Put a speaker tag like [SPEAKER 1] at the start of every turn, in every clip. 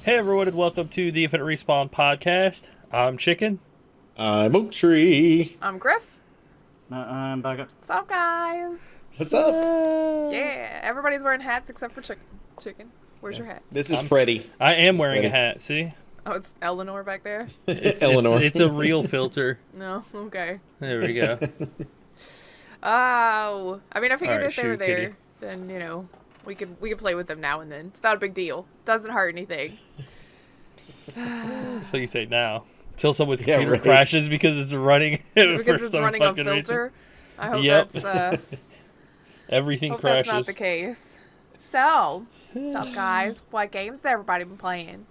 [SPEAKER 1] Hey everyone, and welcome to the Infinite Respawn podcast. I'm Chicken.
[SPEAKER 2] I'm Oak Tree.
[SPEAKER 3] I'm Grif.
[SPEAKER 4] I'm Baka.
[SPEAKER 3] What's up, guys?
[SPEAKER 2] What's up?
[SPEAKER 3] Yeah, everybody's wearing hats except for Chicken. Where's your hat?
[SPEAKER 2] This is Freddie.
[SPEAKER 1] I am wearing
[SPEAKER 2] Ready?
[SPEAKER 1] a hat, see?
[SPEAKER 3] Oh, it's Eleanor back there?
[SPEAKER 2] Eleanor.
[SPEAKER 1] It's a real filter.
[SPEAKER 3] No, okay.
[SPEAKER 1] There we go.
[SPEAKER 3] Oh, I mean, I figured
[SPEAKER 1] Alright,
[SPEAKER 3] if they were
[SPEAKER 1] shoot,
[SPEAKER 3] there,
[SPEAKER 1] kitty.
[SPEAKER 3] then, you know, we could play with them now and then. It's not a big deal. Doesn't hurt anything.
[SPEAKER 1] So you say now. Till someone's
[SPEAKER 2] Yeah,
[SPEAKER 1] computer
[SPEAKER 2] right.
[SPEAKER 1] crashes because it's running
[SPEAKER 3] Because
[SPEAKER 1] for
[SPEAKER 3] it's
[SPEAKER 1] some
[SPEAKER 3] running a
[SPEAKER 1] fucking reason.
[SPEAKER 3] filter. I hope
[SPEAKER 1] Yep.
[SPEAKER 3] that's,
[SPEAKER 1] Everything
[SPEAKER 3] hope
[SPEAKER 1] crashes.
[SPEAKER 3] that's not the case. So, what's up, guys? What games has everybody been playing?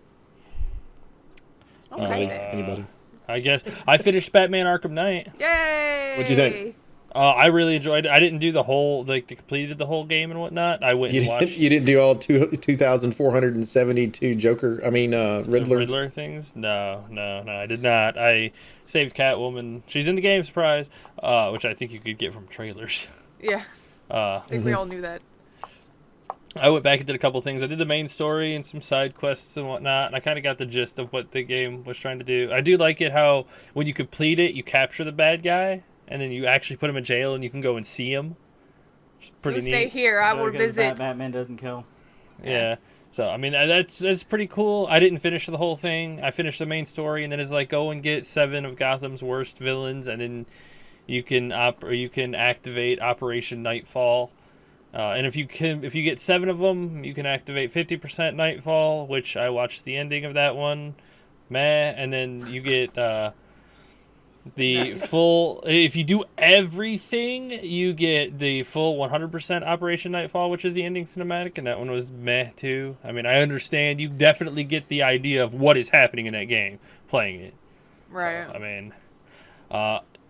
[SPEAKER 3] Okay, then.
[SPEAKER 2] Anybody?
[SPEAKER 1] I guess I finished Batman Arkham Knight.
[SPEAKER 3] Yay!
[SPEAKER 2] What'd you think?
[SPEAKER 1] I really enjoyed it. I didn't do the whole, completed the whole game and whatnot. I went and watched
[SPEAKER 2] You didn't do all 2,472 Riddler?
[SPEAKER 1] things. No, I did not. I saved Catwoman. She's in the game, surprise. Which I think you could get from trailers.
[SPEAKER 3] Yeah, I think we all knew that.
[SPEAKER 1] I went back and did a couple things. I did the main story and some side quests and whatnot, and I kind of got the gist of what the game was trying to do. I do like it how when you complete it, you capture the bad guy, and then you actually put him in jail, and you can go and see him. It's pretty
[SPEAKER 3] You
[SPEAKER 1] neat.
[SPEAKER 3] stay here. I will
[SPEAKER 4] Because
[SPEAKER 3] visit.
[SPEAKER 4] Batman doesn't kill.
[SPEAKER 1] Yeah. So I mean that's pretty cool. I didn't finish the whole thing. I finished the main story, and then it's like go and get 7 of Gotham's worst villains, and then you can activate Operation Nightfall. And if you get 7 of them, you can activate 50% Nightfall, which I watched the ending of that one. Meh. And then you get the full. If you do everything, you get the full 100% Operation Nightfall, which is the ending cinematic, and that one was meh too. I mean, I understand. You definitely get the idea of what is happening in that game playing it.
[SPEAKER 3] Right.
[SPEAKER 1] So, I mean,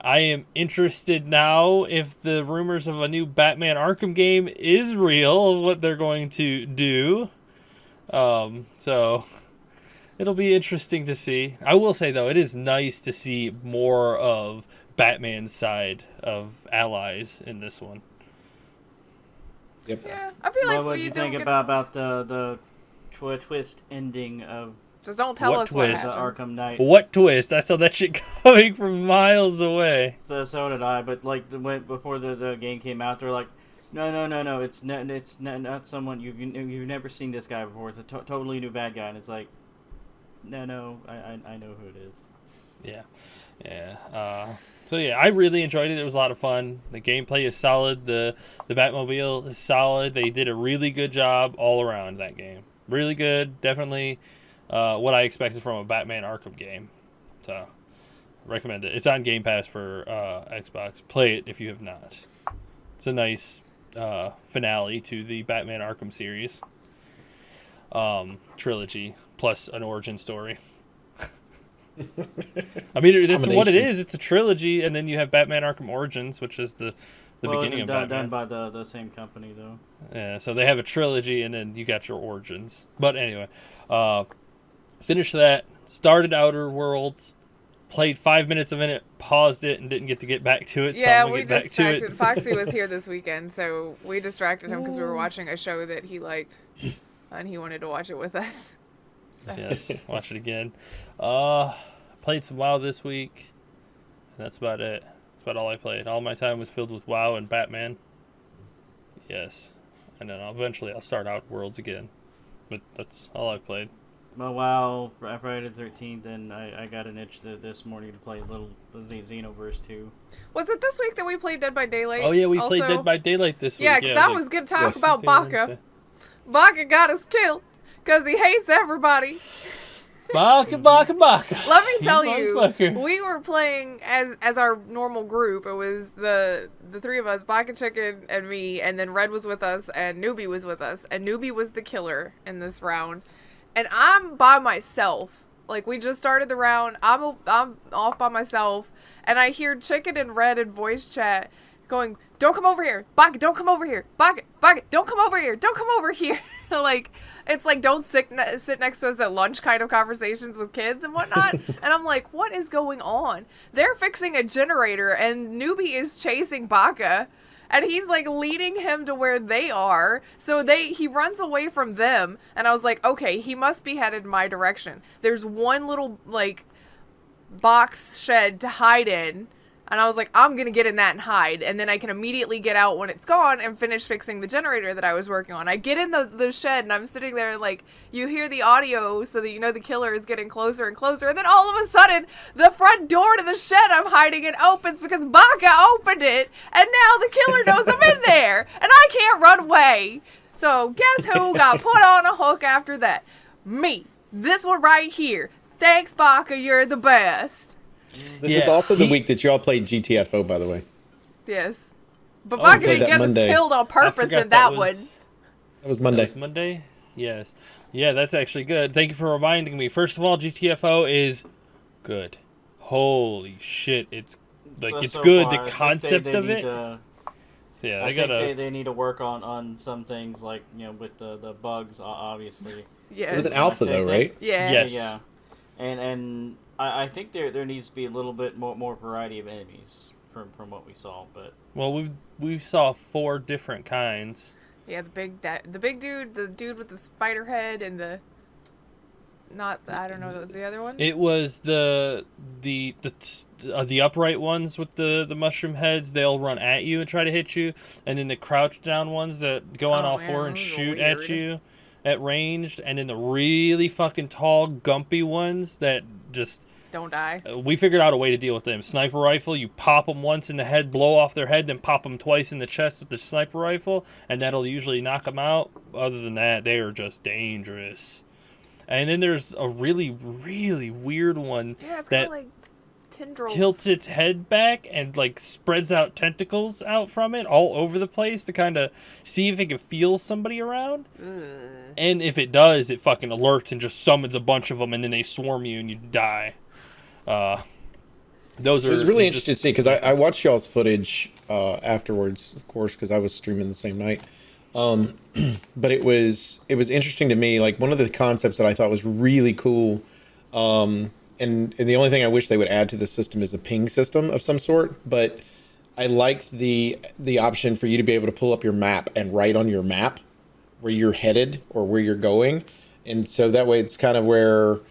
[SPEAKER 1] I am interested now if the rumors of a new Batman Arkham game is real, what they're going to do. So it'll be interesting to see. I will say, though, it is nice to see more of Batman's side of allies in this one.
[SPEAKER 2] Yep.
[SPEAKER 3] Yeah, I feel like
[SPEAKER 4] What
[SPEAKER 3] we
[SPEAKER 4] do you
[SPEAKER 3] don't
[SPEAKER 4] think
[SPEAKER 3] get...
[SPEAKER 4] about the twist ending of
[SPEAKER 3] Just don't tell
[SPEAKER 1] What
[SPEAKER 3] us what
[SPEAKER 1] twist?
[SPEAKER 4] the
[SPEAKER 3] happens.
[SPEAKER 4] Arkham Knight?
[SPEAKER 1] What twist? I saw that shit coming from miles away.
[SPEAKER 4] So did I. But like before the game came out, they're like, no, it's not someone you've never seen this guy before. It's a totally new bad guy, and it's like, no, I know who it is.
[SPEAKER 1] Yeah. So yeah, I really enjoyed it. It was a lot of fun. The gameplay is solid. The Batmobile is solid. They did a really good job all around that game. Really good. Definitely what I expected from a Batman Arkham game. So recommend it. It's on Game Pass for Xbox. Play it if you have not. It's a nice finale to the Batman Arkham series trilogy plus an origin story. I mean, that's what it is. It's a trilogy, and then you have Batman Arkham Origins, which is the beginning of Batman.
[SPEAKER 4] Done by the same company, though.
[SPEAKER 1] Yeah, so they have a trilogy, and then you got your Origins. But anyway, finished that, started Outer Worlds, played 5 minutes of it, paused it, and didn't get back to it. So
[SPEAKER 3] Yeah,
[SPEAKER 1] I'm gonna
[SPEAKER 3] we
[SPEAKER 1] get back to
[SPEAKER 3] distracted.
[SPEAKER 1] it.
[SPEAKER 3] Foxy was here this weekend, so we distracted him because we were watching a show that he liked, and he wanted to watch it with us. So.
[SPEAKER 1] Yes, watch it again. Played some WoW this week. And that's about it. That's about all I played. All my time was filled with WoW and Batman. Yes. And then eventually I'll start Out Worlds again. But that's all I've played.
[SPEAKER 4] Well, wow, Friday the 13th, and I got an itch this morning to play a little Xenoverse 2.
[SPEAKER 3] Was it this week that we played Dead by Daylight?
[SPEAKER 1] Oh yeah, we
[SPEAKER 3] also?
[SPEAKER 1] played Dead by Daylight this week.
[SPEAKER 3] Yeah, because that was good talk about Baka. Baka got us killed because he hates everybody.
[SPEAKER 1] Baka.
[SPEAKER 3] Let me tell you,
[SPEAKER 1] motherfucker.
[SPEAKER 3] we were playing as our normal group. It was the 3 of us, Baka, Chicken, and me, and then Red was with us, and Newbie was with us, and Newbie was the killer in this round. And I'm by myself. Like, we just started the round. I'm off by myself, and I hear Chicken and Red in voice chat going, "Don't come over here, Baka, don't come over here, Baka, don't come over here, don't come over here." Like, it's like, don't sit next to us at lunch kind of conversations with kids and whatnot. And I'm like, what is going on? They're fixing a generator, and Newbie is chasing Baka. and he's like leading him to where they are. So he runs away from them, and I was like, okay, he must be headed my direction. There's one little like box shed to hide in. And I was like, I'm going to get in that and hide. And then I can immediately get out when it's gone and finish fixing the generator that I was working on. I get in the shed and I'm sitting there and like, you hear the audio so that you know the killer is getting closer and closer. And then all of a sudden, the front door to the shed I'm hiding in opens because Baka opened it. And now the killer knows I'm in there. And I can't run away. So guess who got put on a hook after that? Me. This one right here. Thanks, Baka. You're the best.
[SPEAKER 2] This is also the week that y'all played GTFO, by the way.
[SPEAKER 3] Yes. But Baka didn't get us
[SPEAKER 2] Monday.
[SPEAKER 3] killed on purpose in that one.
[SPEAKER 2] That was Monday.
[SPEAKER 1] That was Monday? Yes. Yeah, that's actually good. Thank you for reminding me. First of all, GTFO is good. Holy shit. It's like it's good.
[SPEAKER 4] Far,
[SPEAKER 1] the concept of it.
[SPEAKER 4] Yeah, I think they need to work on some things like, you know, with the bugs, obviously.
[SPEAKER 3] Yeah.
[SPEAKER 2] It was an alpha, though, right?
[SPEAKER 3] Yeah.
[SPEAKER 1] Yes.
[SPEAKER 4] Yeah. And I think there needs to be a little bit more variety of enemies from what we saw, but
[SPEAKER 1] well, we saw 4 different kinds.
[SPEAKER 3] Yeah, the big dude, the dude with the spider head, and I don't know what was the other one.
[SPEAKER 1] It was the upright ones with the mushroom heads. They'll run at you and try to hit you, and then the crouch down ones that go on all 4 and shoot at you at ranged, and then the really fucking tall, gumpy ones that just
[SPEAKER 3] don't die.
[SPEAKER 1] We figured out a way to deal with them. Sniper rifle, you pop them once in the head, blow off their head, then pop them twice in the chest with the sniper rifle, and that'll usually knock them out. Other than that, they are just dangerous. And then there's a really, really weird one that
[SPEAKER 3] like tendrils.
[SPEAKER 1] Tilts its head back and like spreads out tentacles out from it all over the place to kind of see if it can feel somebody around. And if it does, it fucking alerts and just summons a bunch of them, and then they swarm you and you die. Those are.
[SPEAKER 2] It was really interesting to see because I watched y'all's footage afterwards, of course, because I was streaming the same night. But it was interesting to me. Like one of the concepts that I thought was really cool. And the only thing I wish they would add to the system is a ping system of some sort. But I liked the option for you to be able to pull up your map and write on your map where you're headed or where you're going. And so that way it's kind of where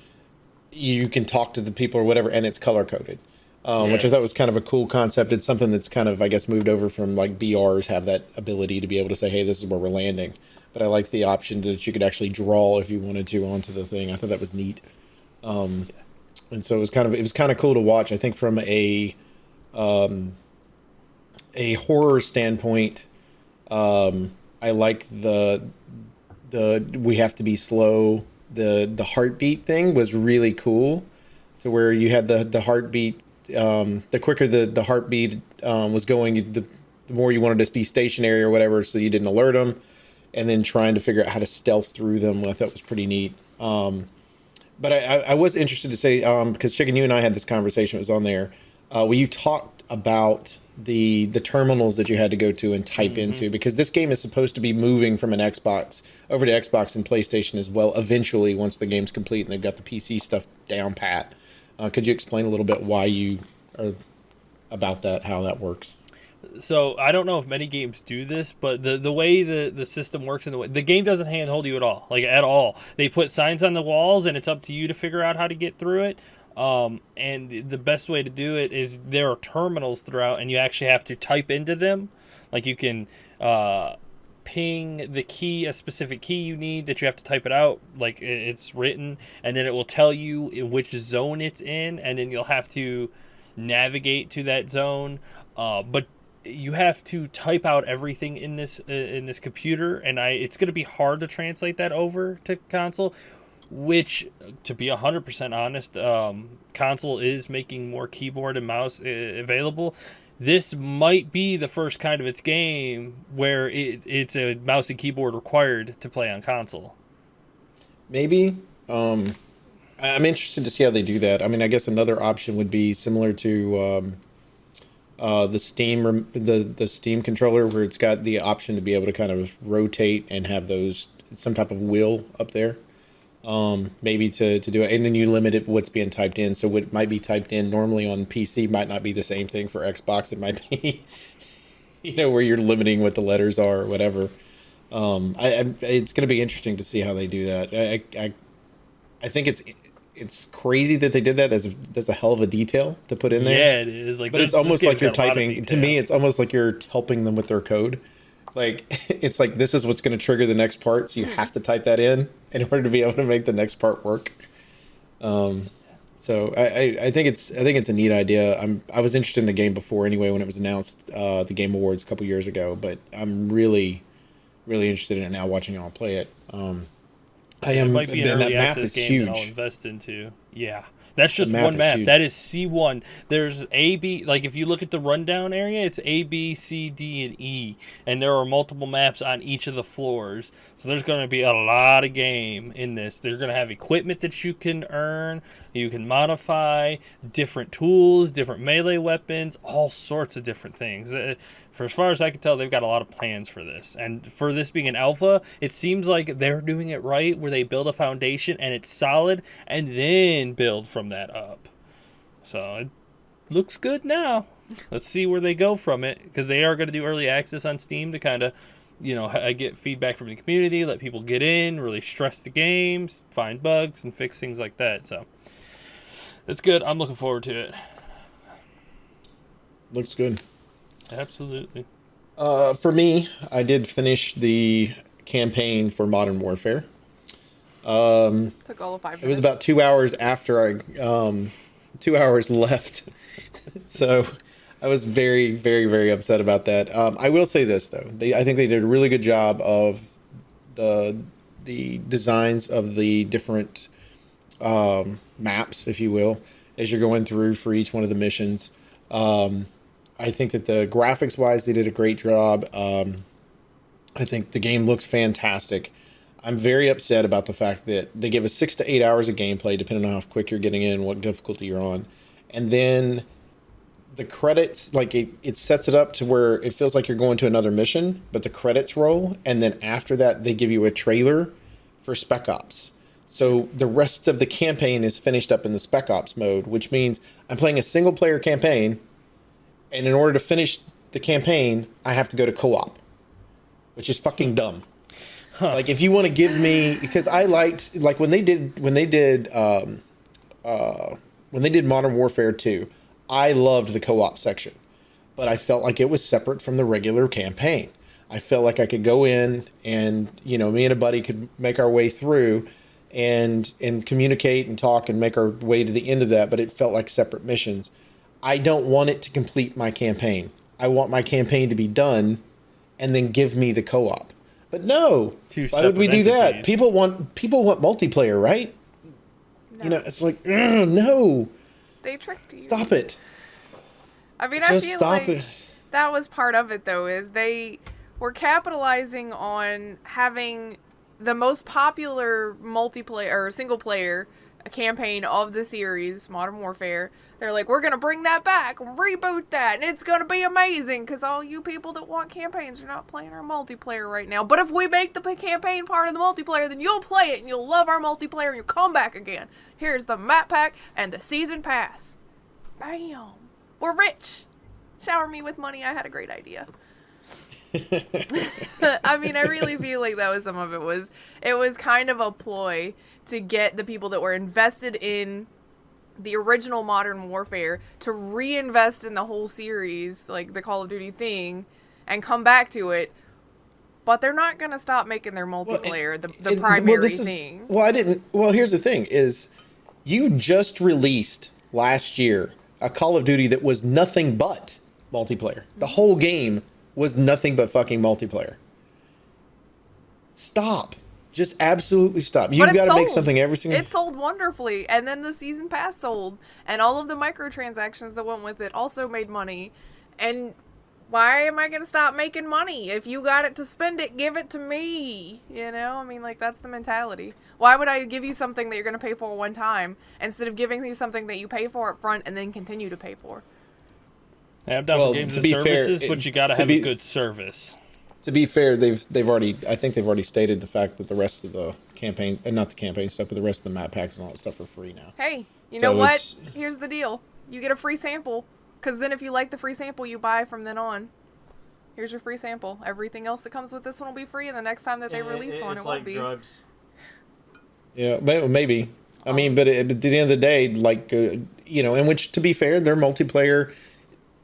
[SPEAKER 2] you can talk to the people or whatever, and it's color coded, which I thought was kind of a cool concept. It's something that's kind of, I guess, moved over from like BRs have that ability to be able to say, hey, this is where we're landing. But I liked the option that you could actually draw if you wanted to onto the thing. I thought that was neat. And so it was kind of cool to watch. I think from a horror standpoint, I like the we have to be slow. The heartbeat thing was really cool, to where you had the heartbeat. The quicker the heartbeat was going, the more you wanted to be stationary or whatever, so you didn't alert them. And then trying to figure out how to stealth through them, I thought was pretty neat. But I was interested to say, because Chicken, you and I had this conversation, it was on there, where you talked about the terminals that you had to go to and type into, because this game is supposed to be moving from an Xbox over to Xbox and PlayStation as well, eventually, once the game's complete and they've got the PC stuff down pat. Could you explain a little bit why you are about that, how that works?
[SPEAKER 1] So I don't know if many games do this, but the way the system works in the game doesn't handhold you at all, like at all. They put signs on the walls, and it's up to you to figure out how to get through it. And the best way to do it is there are terminals throughout, and you actually have to type into them. Like you can ping the key, a specific key you need that you have to type it out, like it's written, and then it will tell you in which zone it's in, and then you'll have to navigate to that zone. But you have to type out everything in this computer, and it's going to be hard to translate that over to console, which, to be 100% honest, console is making more keyboard and mouse available. This might be the first kind of its game where it's a mouse and keyboard required to play on console.
[SPEAKER 2] Maybe. I'm interested to see how they do that. I mean, I guess another option would be similar to the Steam controller, where it's got the option to be able to kind of rotate and have those some type of wheel up there. Maybe to do it, and then you limit it what's being typed in. So what might be typed in normally on PC might not be the same thing for Xbox. It might be where you're limiting what the letters are or whatever. It's going to be interesting to see how they do that. I think it's crazy that they did that. That's a hell of a detail to put in there.
[SPEAKER 1] Yeah, it is. Like,
[SPEAKER 2] but it's almost like you're typing. To me, it's almost like you're helping them with their code. Like, it's like, this is what's going to trigger the next part, so you have to type that in order to be able to make the next part work. So I think it's a neat idea. I was interested in the game before anyway when it was announced the Game Awards a couple years ago, but I'm really interested in it now watching y'all play it. I am.
[SPEAKER 1] It might be an early access game that I'll invest into. Yeah. That's just one map. That is C1. There's A, B. Like, if you look at the rundown area, it's A, B, C, D, and E. And there are multiple maps on each of the floors. So there's going to be a lot of game in this. They're going to have equipment that you can earn. You can modify. Different tools. Different melee weapons. All sorts of different things. For as far as I can tell, they've got a lot of plans for this. And for this being an alpha, it seems like they're doing it right, where they build a foundation and it's solid, and then build from that up. So it looks good now. Let's see where they go from it, because they are going to do early access on Steam to kind of, get feedback from the community, let people get in, really stress the games, find bugs, and fix things like that. So it's good. I'm looking forward to it.
[SPEAKER 2] Looks good.
[SPEAKER 1] Absolutely.
[SPEAKER 2] For me, I did finish the campaign for Modern Warfare.
[SPEAKER 3] Took all of 5 minutes.
[SPEAKER 2] It was about 2 hours after 2 hours left. So I was very, very, very upset about that. I will say this, though. I think they did a really good job of the designs of the different maps, if you will, as you're going through for each one of the missions. I think that the graphics-wise, they did a great job. I think the game looks fantastic. I'm very upset about the fact that they give us 6 to 8 hours of gameplay, depending on how quick you're getting in, what difficulty you're on. And then the credits, like it sets it up to where it feels like you're going to another mission, but the credits roll. And then after that, they give you a trailer for Spec Ops. So the rest of the campaign is finished up in the Spec Ops mode, which means I'm playing a single-player campaign. And in order to finish the campaign, I have to go to co-op, which is fucking dumb. Huh. Like, if you want to give me, because I liked, like, when they did Modern Warfare 2, I loved the co-op section, but I felt like it was separate from the regular campaign. I felt like I could go in and, me and a buddy could make our way through and communicate and talk and make our way to the end of that, but it felt like separate missions. I don't want it to complete my campaign. I want my campaign to be done and then give me the co-op. But no, why would we do that? People want multiplayer, right? No. It's like, no.
[SPEAKER 3] They tricked you.
[SPEAKER 2] Stop it.
[SPEAKER 3] I mean, I feel like that was part of it, though, is they were capitalizing on having the most popular multiplayer or single player campaign of the series, Modern Warfare. They're like, we're gonna bring that back, reboot that, and it's gonna be amazing, because all you people that want campaigns are not playing our multiplayer right now. But if we make the campaign part of the multiplayer, then you'll play it and you'll love our multiplayer and you'll come back again. Here's the map pack and the season pass. Bam, we're rich. Shower me with money. I had a great idea. I mean, I really feel like that was some of it. It was kind of a ploy to get the people that were invested in the original Modern Warfare to reinvest in the whole series, like the Call of Duty thing, and come back to it. But they're not going to stop making their multiplayer the primary thing.
[SPEAKER 2] Here's the thing, is you just released last year a Call of Duty that was nothing but multiplayer. The whole game was nothing but fucking multiplayer. Stop. Just absolutely stop. You've got to make something every single...
[SPEAKER 3] It sold wonderfully. And then the season pass sold. And all of the microtransactions that went with it also made money. And why am I going to stop making money? If you got it to spend it, give it to me. I mean, like, that's the mentality. Why would I give you something that you're going to pay for one time instead of giving you something that you pay for up front and then continue to pay for?
[SPEAKER 1] Yeah, I'm down for games and services, but you got to have a good service.
[SPEAKER 2] To be fair, I think they've already stated the fact that the rest of the campaign, and not the campaign stuff, but the rest of the map packs and all that stuff are free now.
[SPEAKER 3] Hey, you know what? Here's the deal. You get a free sample, because then if you like the free sample, you buy from then on. Here's your free sample. Everything else that comes with this one will be free, and the next time that they release one, it won't be.
[SPEAKER 4] It's like drugs.
[SPEAKER 2] Yeah, maybe. I mean, but at the end of the day, like, in which, to be fair, their multiplayer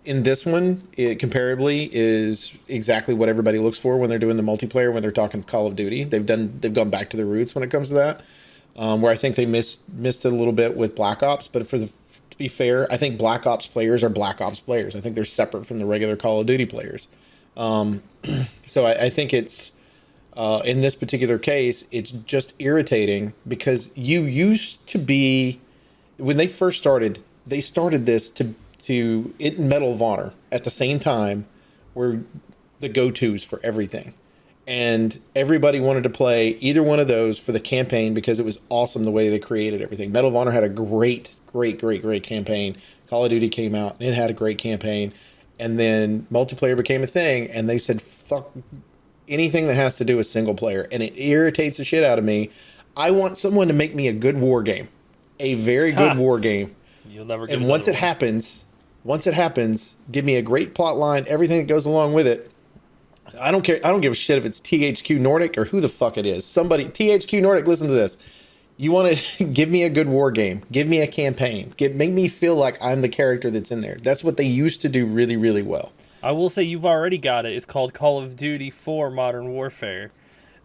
[SPEAKER 2] in this one, comparably, is exactly what everybody looks for when they're doing the multiplayer, when they're talking Call of Duty. They've gone back to their roots when it comes to that, where I think they missed it a little bit with Black Ops. But to be fair, I think Black Ops players are Black Ops players. I think they're separate from the regular Call of Duty players. So I think it's, in this particular case, it's just irritating because you used to be, when they first started, they started this to Medal of Honor at the same time were the go-tos for everything. And everybody wanted to play either one of those for the campaign because it was awesome the way they created everything. Medal of Honor had a great campaign. Call of Duty came out and it had a great campaign. And then multiplayer became a thing, and they said, fuck anything that has to do with single player. And it irritates the shit out of me. I want someone to make me a good war game, a very good war game.
[SPEAKER 1] You'll never get
[SPEAKER 2] and once it happens, give me a great plot line, everything that goes along with it. I don't care. I don't give a shit if it's THQ Nordic or who the fuck it is. Somebody, THQ Nordic, listen to this. You want to give me a good war game. Give me a campaign. Make me feel like I'm the character that's in there. That's what they used to do really, really well.
[SPEAKER 1] I will say you've already got it. It's called Call of Duty 4 Modern Warfare.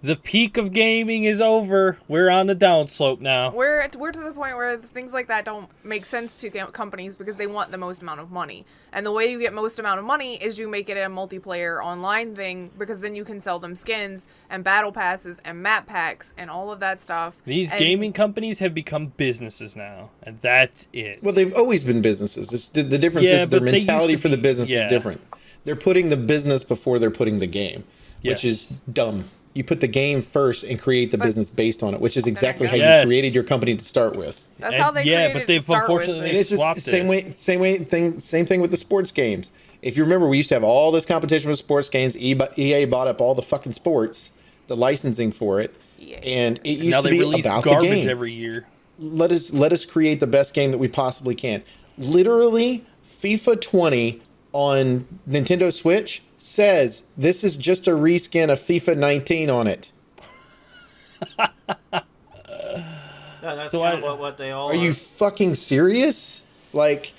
[SPEAKER 1] The peak of gaming is over. We're on the downslope now.
[SPEAKER 3] We're to the point where things like that don't make sense to companies because they want the most amount of money. And the way you get most amount of money is you make it a multiplayer online thing because then you can sell them skins and battle passes and map packs and all of that stuff.
[SPEAKER 1] These gaming companies have become businesses now, and that's it.
[SPEAKER 2] Well, they've always been businesses. The difference is their mentality for the business is different. They're putting the business before they're putting the game, which is dumb. You put the game first and create the business based on it, which is exactly how you created your company to start with.
[SPEAKER 3] That's how they created
[SPEAKER 1] but they've
[SPEAKER 3] to start
[SPEAKER 1] unfortunately
[SPEAKER 3] with.
[SPEAKER 2] And it's just same thing with the sports games. If you remember, we used to have all this competition with sports games. EA bought up all the fucking sports, the licensing for it, and it used to be about the game.
[SPEAKER 1] Every year.
[SPEAKER 2] Let us create the best game that we possibly can. Literally, FIFA 20 on Nintendo Switch says this is just a reskin of FIFA 19 on it.
[SPEAKER 4] That's kind of what they all
[SPEAKER 2] are. You fucking serious? Like,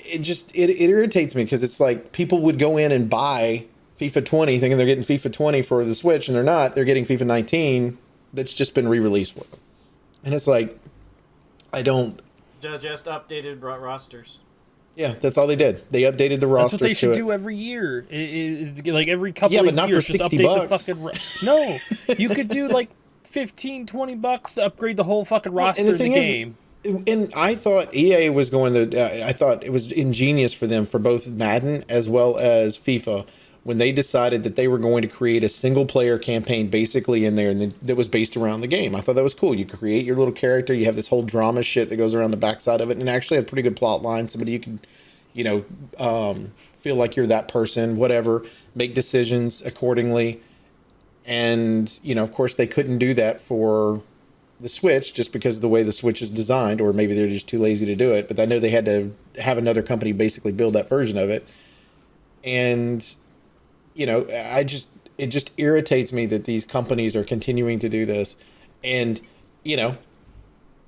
[SPEAKER 2] it irritates me because it's like people would go in and buy FIFA 20 thinking they're getting FIFA 20 for the Switch, and they're not. They're getting FIFA 19 that's just been re-released for them. And it's like, I don't...
[SPEAKER 4] Just updated rosters.
[SPEAKER 2] Yeah, that's all they did. They updated the rosters.
[SPEAKER 1] That's what they should do every year. Like every couple of years.
[SPEAKER 2] Yeah, but not for $60.
[SPEAKER 1] No, you could do like $15-$20 to upgrade the whole fucking roster of the game.
[SPEAKER 2] And I thought EA was going to... I thought it was ingenious for them for both Madden as well as FIFA when they decided that they were going to create a single-player campaign basically in there and that was based around the game. I thought that was cool. You could create your little character. You have this whole drama shit that goes around the backside of it, and it actually had a pretty good plot line. Somebody you could, feel like you're that person, whatever, make decisions accordingly. And, of course, they couldn't do that for the Switch just because of the way the Switch is designed, or maybe they're just too lazy to do it. But I know they had to have another company basically build that version of it. And... it just irritates me that these companies are continuing to do this. And, now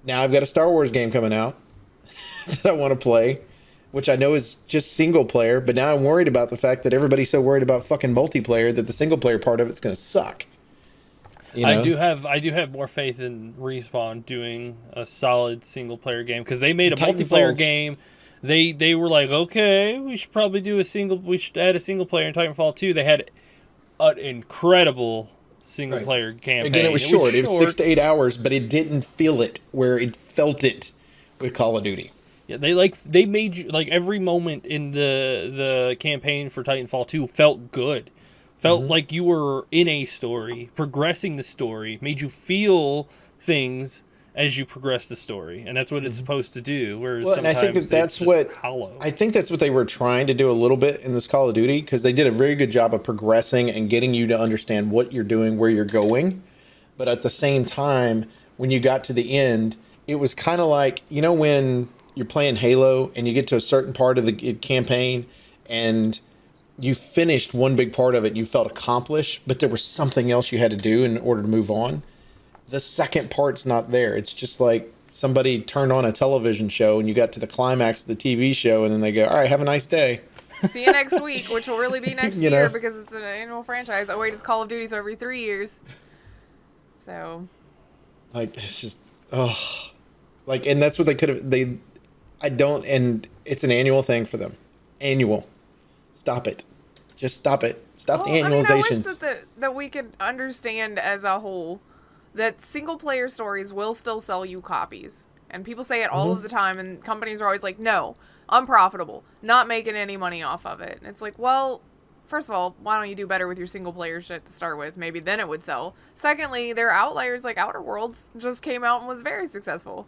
[SPEAKER 2] I've got a Star Wars game coming out that I want to play, which I know is just single player, but now I'm worried about the fact that everybody's so worried about fucking multiplayer that the single player part of it's going to suck.
[SPEAKER 1] I do have more faith in Respawn doing a solid single player game because they made a multiplayer game. They were like, okay, we should probably we should add a single player in Titanfall 2. They had an incredible single player campaign.
[SPEAKER 2] Again, it was short. It was 6 to 8 hours, but it didn't feel it where it felt it with Call of Duty.
[SPEAKER 1] Yeah, they made you like every moment in the campaign for Titanfall 2 felt good. Felt like you were in a story, progressing the story, made you feel things as you progress the story, and that's what it's supposed to do. Whereas
[SPEAKER 2] and I think that's what
[SPEAKER 1] hollow.
[SPEAKER 2] I think that's what they were trying to do a little bit in this Call of Duty, because they did a very good job of progressing and getting you to understand what you're doing, where you're going. But at the same time, when you got to the end, it was kind of like, when you're playing Halo and you get to a certain part of the campaign and you finished one big part of it, you felt accomplished, but there was something else you had to do in order to move on. The second part's not there. It's just like somebody turned on a television show and you got to the climax of the TV show and then they go, all right, have a nice day.
[SPEAKER 3] See you next week, which will really be next
[SPEAKER 2] You
[SPEAKER 3] year
[SPEAKER 2] know?
[SPEAKER 3] because it's an annual franchise. Oh wait, it's Call of Duty, so every 3 years. So.
[SPEAKER 2] Like, it's just, oh. Like, and that's what they could have, and it's an annual thing for them. Annual. Stop it. Just stop it. Stop the annualizations.
[SPEAKER 3] I wish that we could understand as a whole that single player stories will still sell you copies. And people say it all of the time, and companies are always like, no, unprofitable, not making any money off of it. And it's like, well, first of all, why don't you do better with your single player shit to start with? Maybe then it would sell. Secondly, there are outliers like Outer Worlds just came out and was very successful.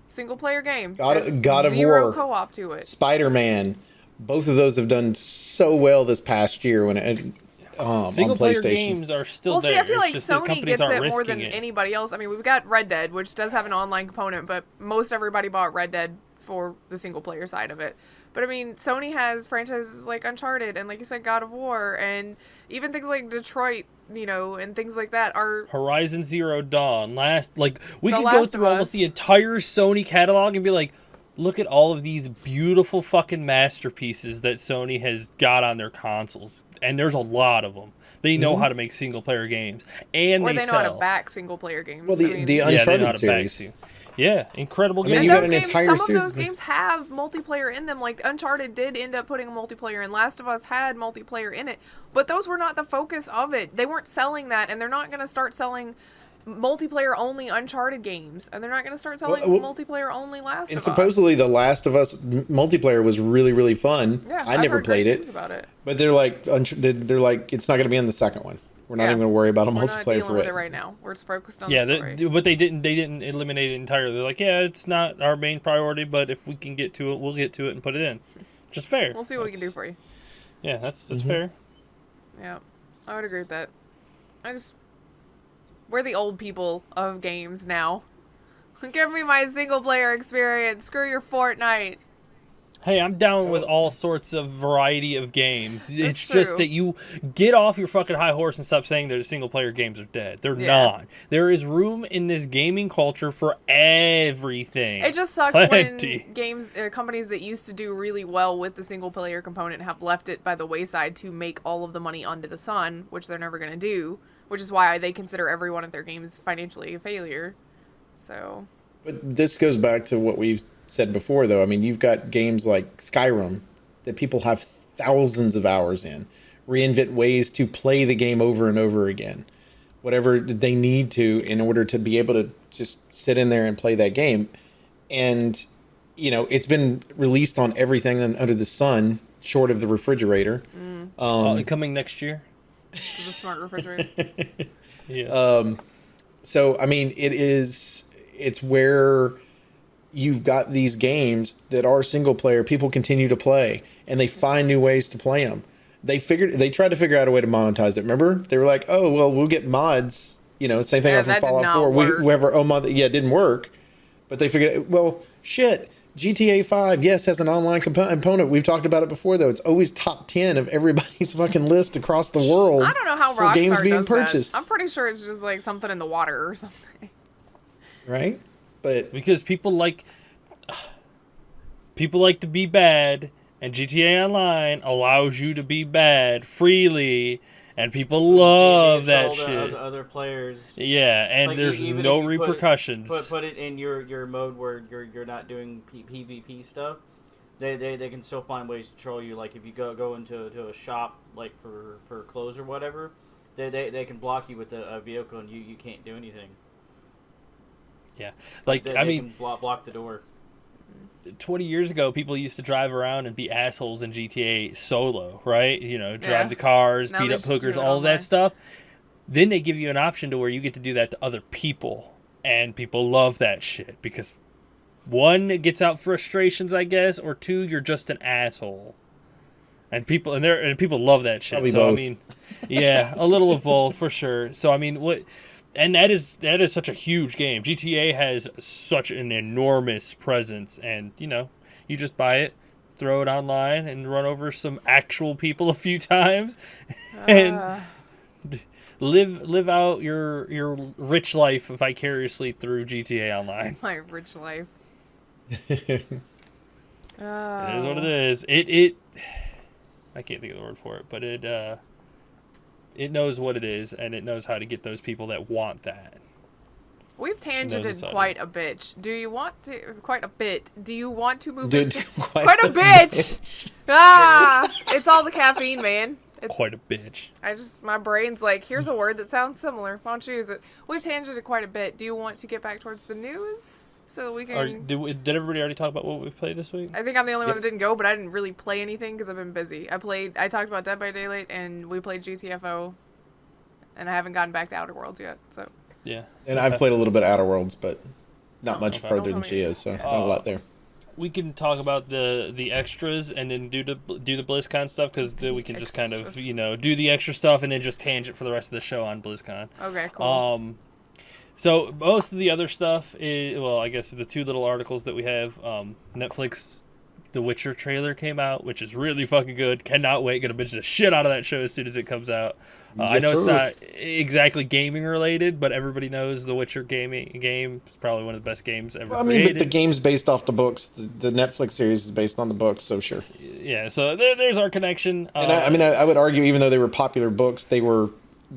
[SPEAKER 3] Single player game.
[SPEAKER 2] God of
[SPEAKER 3] zero
[SPEAKER 2] War,
[SPEAKER 3] co-op to it.
[SPEAKER 2] Spider-Man, both of those have done so well this past year when on
[SPEAKER 1] Single player
[SPEAKER 2] PlayStation.
[SPEAKER 1] games are still
[SPEAKER 3] Well,
[SPEAKER 1] there.
[SPEAKER 3] see, I feel
[SPEAKER 1] It's
[SPEAKER 3] like
[SPEAKER 1] just that
[SPEAKER 3] Sony
[SPEAKER 1] companies
[SPEAKER 3] gets
[SPEAKER 1] aren't
[SPEAKER 3] it more
[SPEAKER 1] risking
[SPEAKER 3] than
[SPEAKER 1] it.
[SPEAKER 3] anybody else. I mean, we've got Red Dead, which does have an online component, but most everybody bought Red Dead for the single player side of it. But I mean, Sony has franchises like Uncharted and, like you said, God of War, and even things like Detroit, you know, and things like that are.
[SPEAKER 1] Horizon Zero Dawn. We
[SPEAKER 3] The
[SPEAKER 1] could
[SPEAKER 3] Last
[SPEAKER 1] go
[SPEAKER 3] of
[SPEAKER 1] through
[SPEAKER 3] Us.
[SPEAKER 1] almost the entire Sony catalog and be like, look at all of these beautiful fucking masterpieces that Sony has got on their consoles. And there's a lot of them. They know how to make single player games. And
[SPEAKER 3] Or
[SPEAKER 1] they
[SPEAKER 3] they know
[SPEAKER 1] sell.
[SPEAKER 3] how to back single player games.
[SPEAKER 2] Well,
[SPEAKER 3] I mean,
[SPEAKER 2] the
[SPEAKER 1] Yeah, they know
[SPEAKER 2] Uncharted
[SPEAKER 1] how to back
[SPEAKER 2] series.
[SPEAKER 1] too. Yeah, incredible
[SPEAKER 2] I mean,
[SPEAKER 1] game.
[SPEAKER 2] you
[SPEAKER 3] and
[SPEAKER 2] got
[SPEAKER 3] those
[SPEAKER 2] an
[SPEAKER 3] games,
[SPEAKER 2] entire
[SPEAKER 3] some
[SPEAKER 2] series.
[SPEAKER 3] of those games have multiplayer in them. Like Uncharted did end up putting a multiplayer, and Last of Us had multiplayer in it. But those were not the focus of it. They weren't selling that, and they're not going to start selling multiplayer only Uncharted games, and they're not going to start selling multiplayer only Last of
[SPEAKER 2] And
[SPEAKER 3] Us.
[SPEAKER 2] supposedly the Last of Us multiplayer was really, really fun.
[SPEAKER 3] Yeah,
[SPEAKER 2] I
[SPEAKER 3] I've
[SPEAKER 2] never
[SPEAKER 3] heard great
[SPEAKER 2] played it,
[SPEAKER 3] things about it.
[SPEAKER 2] but they're like, it's not going to be on the second one. We're not
[SPEAKER 3] Yeah.
[SPEAKER 2] even going to worry about a
[SPEAKER 3] We're not
[SPEAKER 2] multiplayer
[SPEAKER 3] dealing
[SPEAKER 2] for
[SPEAKER 3] with
[SPEAKER 2] it.
[SPEAKER 3] it right now. We're just focused on
[SPEAKER 1] Yeah,
[SPEAKER 3] the story.
[SPEAKER 1] but they didn't eliminate it entirely. They're like, yeah, it's not our main priority, but if we can get to it, we'll get to it and put it in. Just fair.
[SPEAKER 3] We'll see what we can do for you.
[SPEAKER 1] Yeah, that's fair.
[SPEAKER 3] Yeah, I would agree with that. We're the old people of games now. Give me my single player experience. Screw your Fortnite.
[SPEAKER 1] Hey, I'm down with all sorts of variety of games. It's
[SPEAKER 3] true.
[SPEAKER 1] just that you get off your fucking high horse and stop saying that single player games are dead. They're
[SPEAKER 3] Yeah.
[SPEAKER 1] not. There is room in this gaming culture for everything.
[SPEAKER 3] It just sucks
[SPEAKER 1] Plenty.
[SPEAKER 3] when companies that used to do really well with the single player component have left it by the wayside to make all of the money under the sun, which they're never going to do, which is why they consider every one of their games financially a failure. So,
[SPEAKER 2] But this goes back to what we've said before, though. I mean, you've got games like Skyrim that people have thousands of hours in, reinvent ways to play the game over and over again, whatever they need to in order to be able to just sit in there and play that game. And, you know, it's been released on everything under the sun, short of the refrigerator.
[SPEAKER 1] Coming next year.
[SPEAKER 3] it's a smart refrigerator.
[SPEAKER 1] Yeah.
[SPEAKER 2] So, I mean, it's where you've got these games that are single player, people continue to play, and they find new ways to play them. They tried to figure out a way to monetize it. Remember? They were like, oh, well, we'll get mods. You know, same thing
[SPEAKER 3] Yeah,
[SPEAKER 2] from
[SPEAKER 3] that did
[SPEAKER 2] Fallout
[SPEAKER 3] not
[SPEAKER 2] 4.
[SPEAKER 3] work.
[SPEAKER 2] It didn't work. But they figured, well, shit, GTA 5, yes, has an online component. We've talked about it before, though. It's always top 10 of everybody's fucking list across the world.
[SPEAKER 3] I don't know how
[SPEAKER 2] for
[SPEAKER 3] Rockstar
[SPEAKER 2] games being
[SPEAKER 3] does
[SPEAKER 2] purchased.
[SPEAKER 3] that. I'm pretty sure it's just like something in the water or something.
[SPEAKER 2] Right? But
[SPEAKER 1] Because people like to be bad, and GTA Online allows you to be bad freely, and people love that
[SPEAKER 4] It's all
[SPEAKER 1] shit.
[SPEAKER 4] the other players.
[SPEAKER 1] Yeah, and
[SPEAKER 4] Like,
[SPEAKER 1] there's
[SPEAKER 4] even
[SPEAKER 1] no
[SPEAKER 4] if you
[SPEAKER 1] repercussions.
[SPEAKER 4] Put it in your mode where you're not doing PvP stuff. They can still find ways to troll you. Like if you go into a shop like for clothes or whatever, they can block you with a vehicle and you can't do anything.
[SPEAKER 1] Yeah,
[SPEAKER 4] They
[SPEAKER 1] mean,
[SPEAKER 4] can block the door.
[SPEAKER 1] 20 years ago, people used to drive around and be assholes in GTA solo, right? You know, drive
[SPEAKER 3] Yeah.
[SPEAKER 1] the cars,
[SPEAKER 3] Now
[SPEAKER 1] beat
[SPEAKER 3] they
[SPEAKER 1] up
[SPEAKER 3] just do
[SPEAKER 1] hookers,
[SPEAKER 3] it
[SPEAKER 1] all of
[SPEAKER 3] online.
[SPEAKER 1] that stuff. Then they give you an option to where you get to do that to other people, and people love that shit because one, it gets out frustrations, I guess, or two, you're just an asshole. And people love that shit.
[SPEAKER 2] Probably
[SPEAKER 1] so
[SPEAKER 2] both.
[SPEAKER 1] I mean, yeah, a little of both for sure. So I mean, and that is such a huge game. GTA has such an enormous presence, and you know, you just buy it, throw it online and run over some actual people a few times, and live out your rich life vicariously through GTA Online.
[SPEAKER 3] My rich life.
[SPEAKER 1] It is what it is. It I can't think of the word for it, but it knows what it is, and it knows how to get those people that want that.
[SPEAKER 3] We've tangented quite a bit. Do you want to move into quite a bitch? It's all the caffeine, man. It's
[SPEAKER 1] Quite a bitch.
[SPEAKER 3] my brain's like, here's a word that sounds similar. Why don't you use it? We've tangented quite a bit. Do you want to get back towards the news so that we can?
[SPEAKER 1] Did everybody already talk about what we've played this week?
[SPEAKER 3] I think I'm the only one that didn't go, but I didn't really play anything because I've been busy. I talked about Dead by Daylight, and we played GTFO, and I haven't gotten back to Outer Worlds yet. So.
[SPEAKER 1] Yeah.
[SPEAKER 2] And I've played a little bit of Outer Worlds, but not much further than she is, so not a lot there.
[SPEAKER 1] We can talk about the extras and then do the BlizzCon stuff, because then we can just kind of do the extra stuff and then just tangent for the rest of the show on BlizzCon.
[SPEAKER 3] Okay, cool.
[SPEAKER 1] So most of the other stuff is, well, I guess the two little articles that we have, Netflix, The Witcher trailer came out, which is really fucking good. Cannot wait. Gonna binge the shit out of that show as soon as it comes out. I know it's not exactly gaming related, but everybody knows the Witcher game is probably one of the best games ever created.
[SPEAKER 2] But the game's based off the books. The Netflix series is based on the books, so sure.
[SPEAKER 1] Yeah, so there's our connection.
[SPEAKER 2] And I would argue, even though they were popular books, the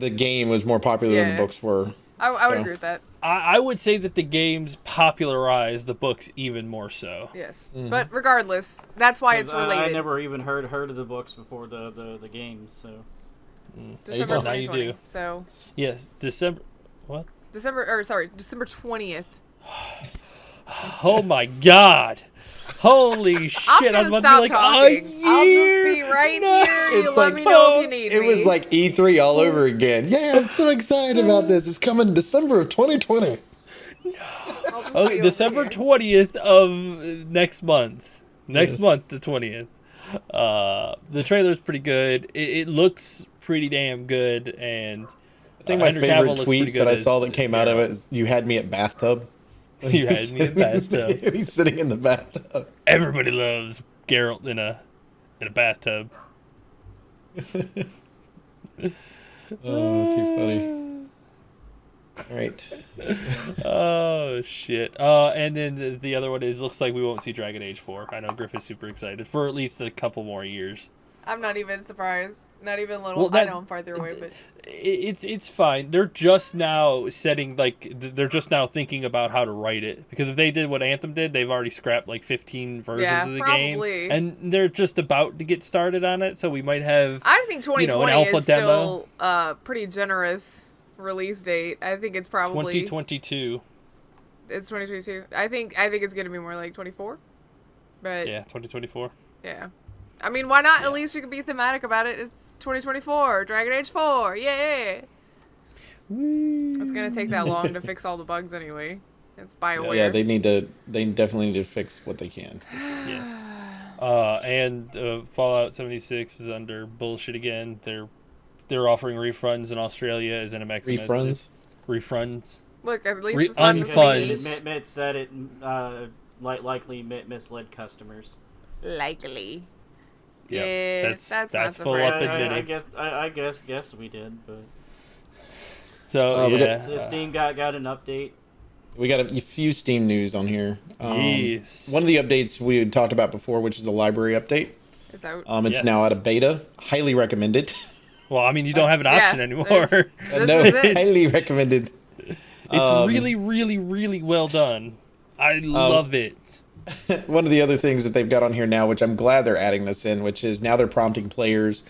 [SPEAKER 2] game was more popular than the books were.
[SPEAKER 3] I would agree with that.
[SPEAKER 1] I would say that the games popularized the books even more so.
[SPEAKER 3] Yes, but regardless, that's why it's related.
[SPEAKER 4] I never even heard of the books before the games, so.
[SPEAKER 3] December 2020.
[SPEAKER 1] Now you do.
[SPEAKER 3] So.
[SPEAKER 1] Yes, December
[SPEAKER 3] 20th.
[SPEAKER 1] Oh my God. Holy shit. I was about to be like,
[SPEAKER 3] talking. I'll just be right here. You let me know if you need me.
[SPEAKER 2] It was like E3 all over again. Yeah, I'm so excited about this. It's coming December of 2020.
[SPEAKER 1] Okay, December 20th of next month. Next month, the 20th. The trailer's pretty good. It looks pretty damn good, and
[SPEAKER 2] I think my favorite tweet that I saw that came out of it is, "You had me at bathtub."
[SPEAKER 1] You had me at bathtub.
[SPEAKER 2] He's sitting in the bathtub.
[SPEAKER 1] Everybody loves Geralt in a bathtub.
[SPEAKER 2] Oh, too funny. All right.
[SPEAKER 1] Oh shit. And then the other one is, looks like we won't see Dragon Age 4. I know Grif is super excited for at least a couple more years.
[SPEAKER 3] I'm not even surprised. Not even a little. I know I'm farther away, but
[SPEAKER 1] it's fine. They're just now they're just now thinking about how to write it, because if they did what Anthem did, they've already scrapped like 15 versions of the game, and they're just about to get started on it. So we might have.
[SPEAKER 3] I think 2020
[SPEAKER 1] an alpha
[SPEAKER 3] is
[SPEAKER 1] demo.
[SPEAKER 3] Still pretty generous release date. I think it's probably
[SPEAKER 1] 2022.
[SPEAKER 3] It's 2022. I think it's gonna be more like 24. But
[SPEAKER 1] yeah, 2024.
[SPEAKER 3] Yeah. I mean, why not? At least you can be thematic about it. It's 2024, Dragon Age 4, yay! It's gonna take that long to fix all the bugs anyway. It's BioWare.
[SPEAKER 2] Yeah, they definitely need to fix what they can.
[SPEAKER 1] Yes. And Fallout 76 is under bullshit again. They're offering refunds in Australia as NMX. Refunds.
[SPEAKER 3] Look, at least it's not
[SPEAKER 1] unfunds.
[SPEAKER 4] Mitt said it likely misled customers.
[SPEAKER 3] Likely.
[SPEAKER 1] Yeah, that's full up admitting.
[SPEAKER 4] I guess we did, but
[SPEAKER 1] so
[SPEAKER 4] Steam got an update.
[SPEAKER 2] We got a few Steam news on here.
[SPEAKER 1] Yes.
[SPEAKER 2] One of the updates we had talked about before, which is the library update.
[SPEAKER 3] It's out.
[SPEAKER 2] It's now out of beta. Highly recommended.
[SPEAKER 1] Well, I mean, you don't have an option anymore.
[SPEAKER 2] No, highly recommended.
[SPEAKER 1] It's really, really, really well done. I love it.
[SPEAKER 2] One of the other things that they've got on here now, which I'm glad they're adding this in, which is now they're prompting players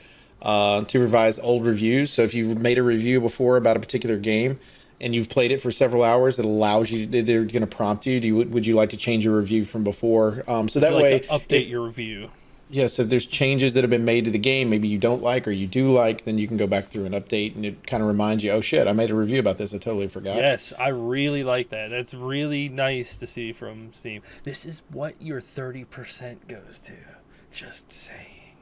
[SPEAKER 2] to revise old reviews. So if you've made a review before about a particular game and you've played it for several hours, it allows you. They're going to prompt you. Would you like to change your review from before? So that way,
[SPEAKER 1] update your review.
[SPEAKER 2] Yes, if there's changes that have been made to the game, maybe you don't like or you do like, then you can go back through and update, and it kind of reminds you, oh shit, I made a review about this, I totally forgot.
[SPEAKER 1] Yes, I really like that. That's really nice to see from Steam. This is what your 30% goes to. Just saying.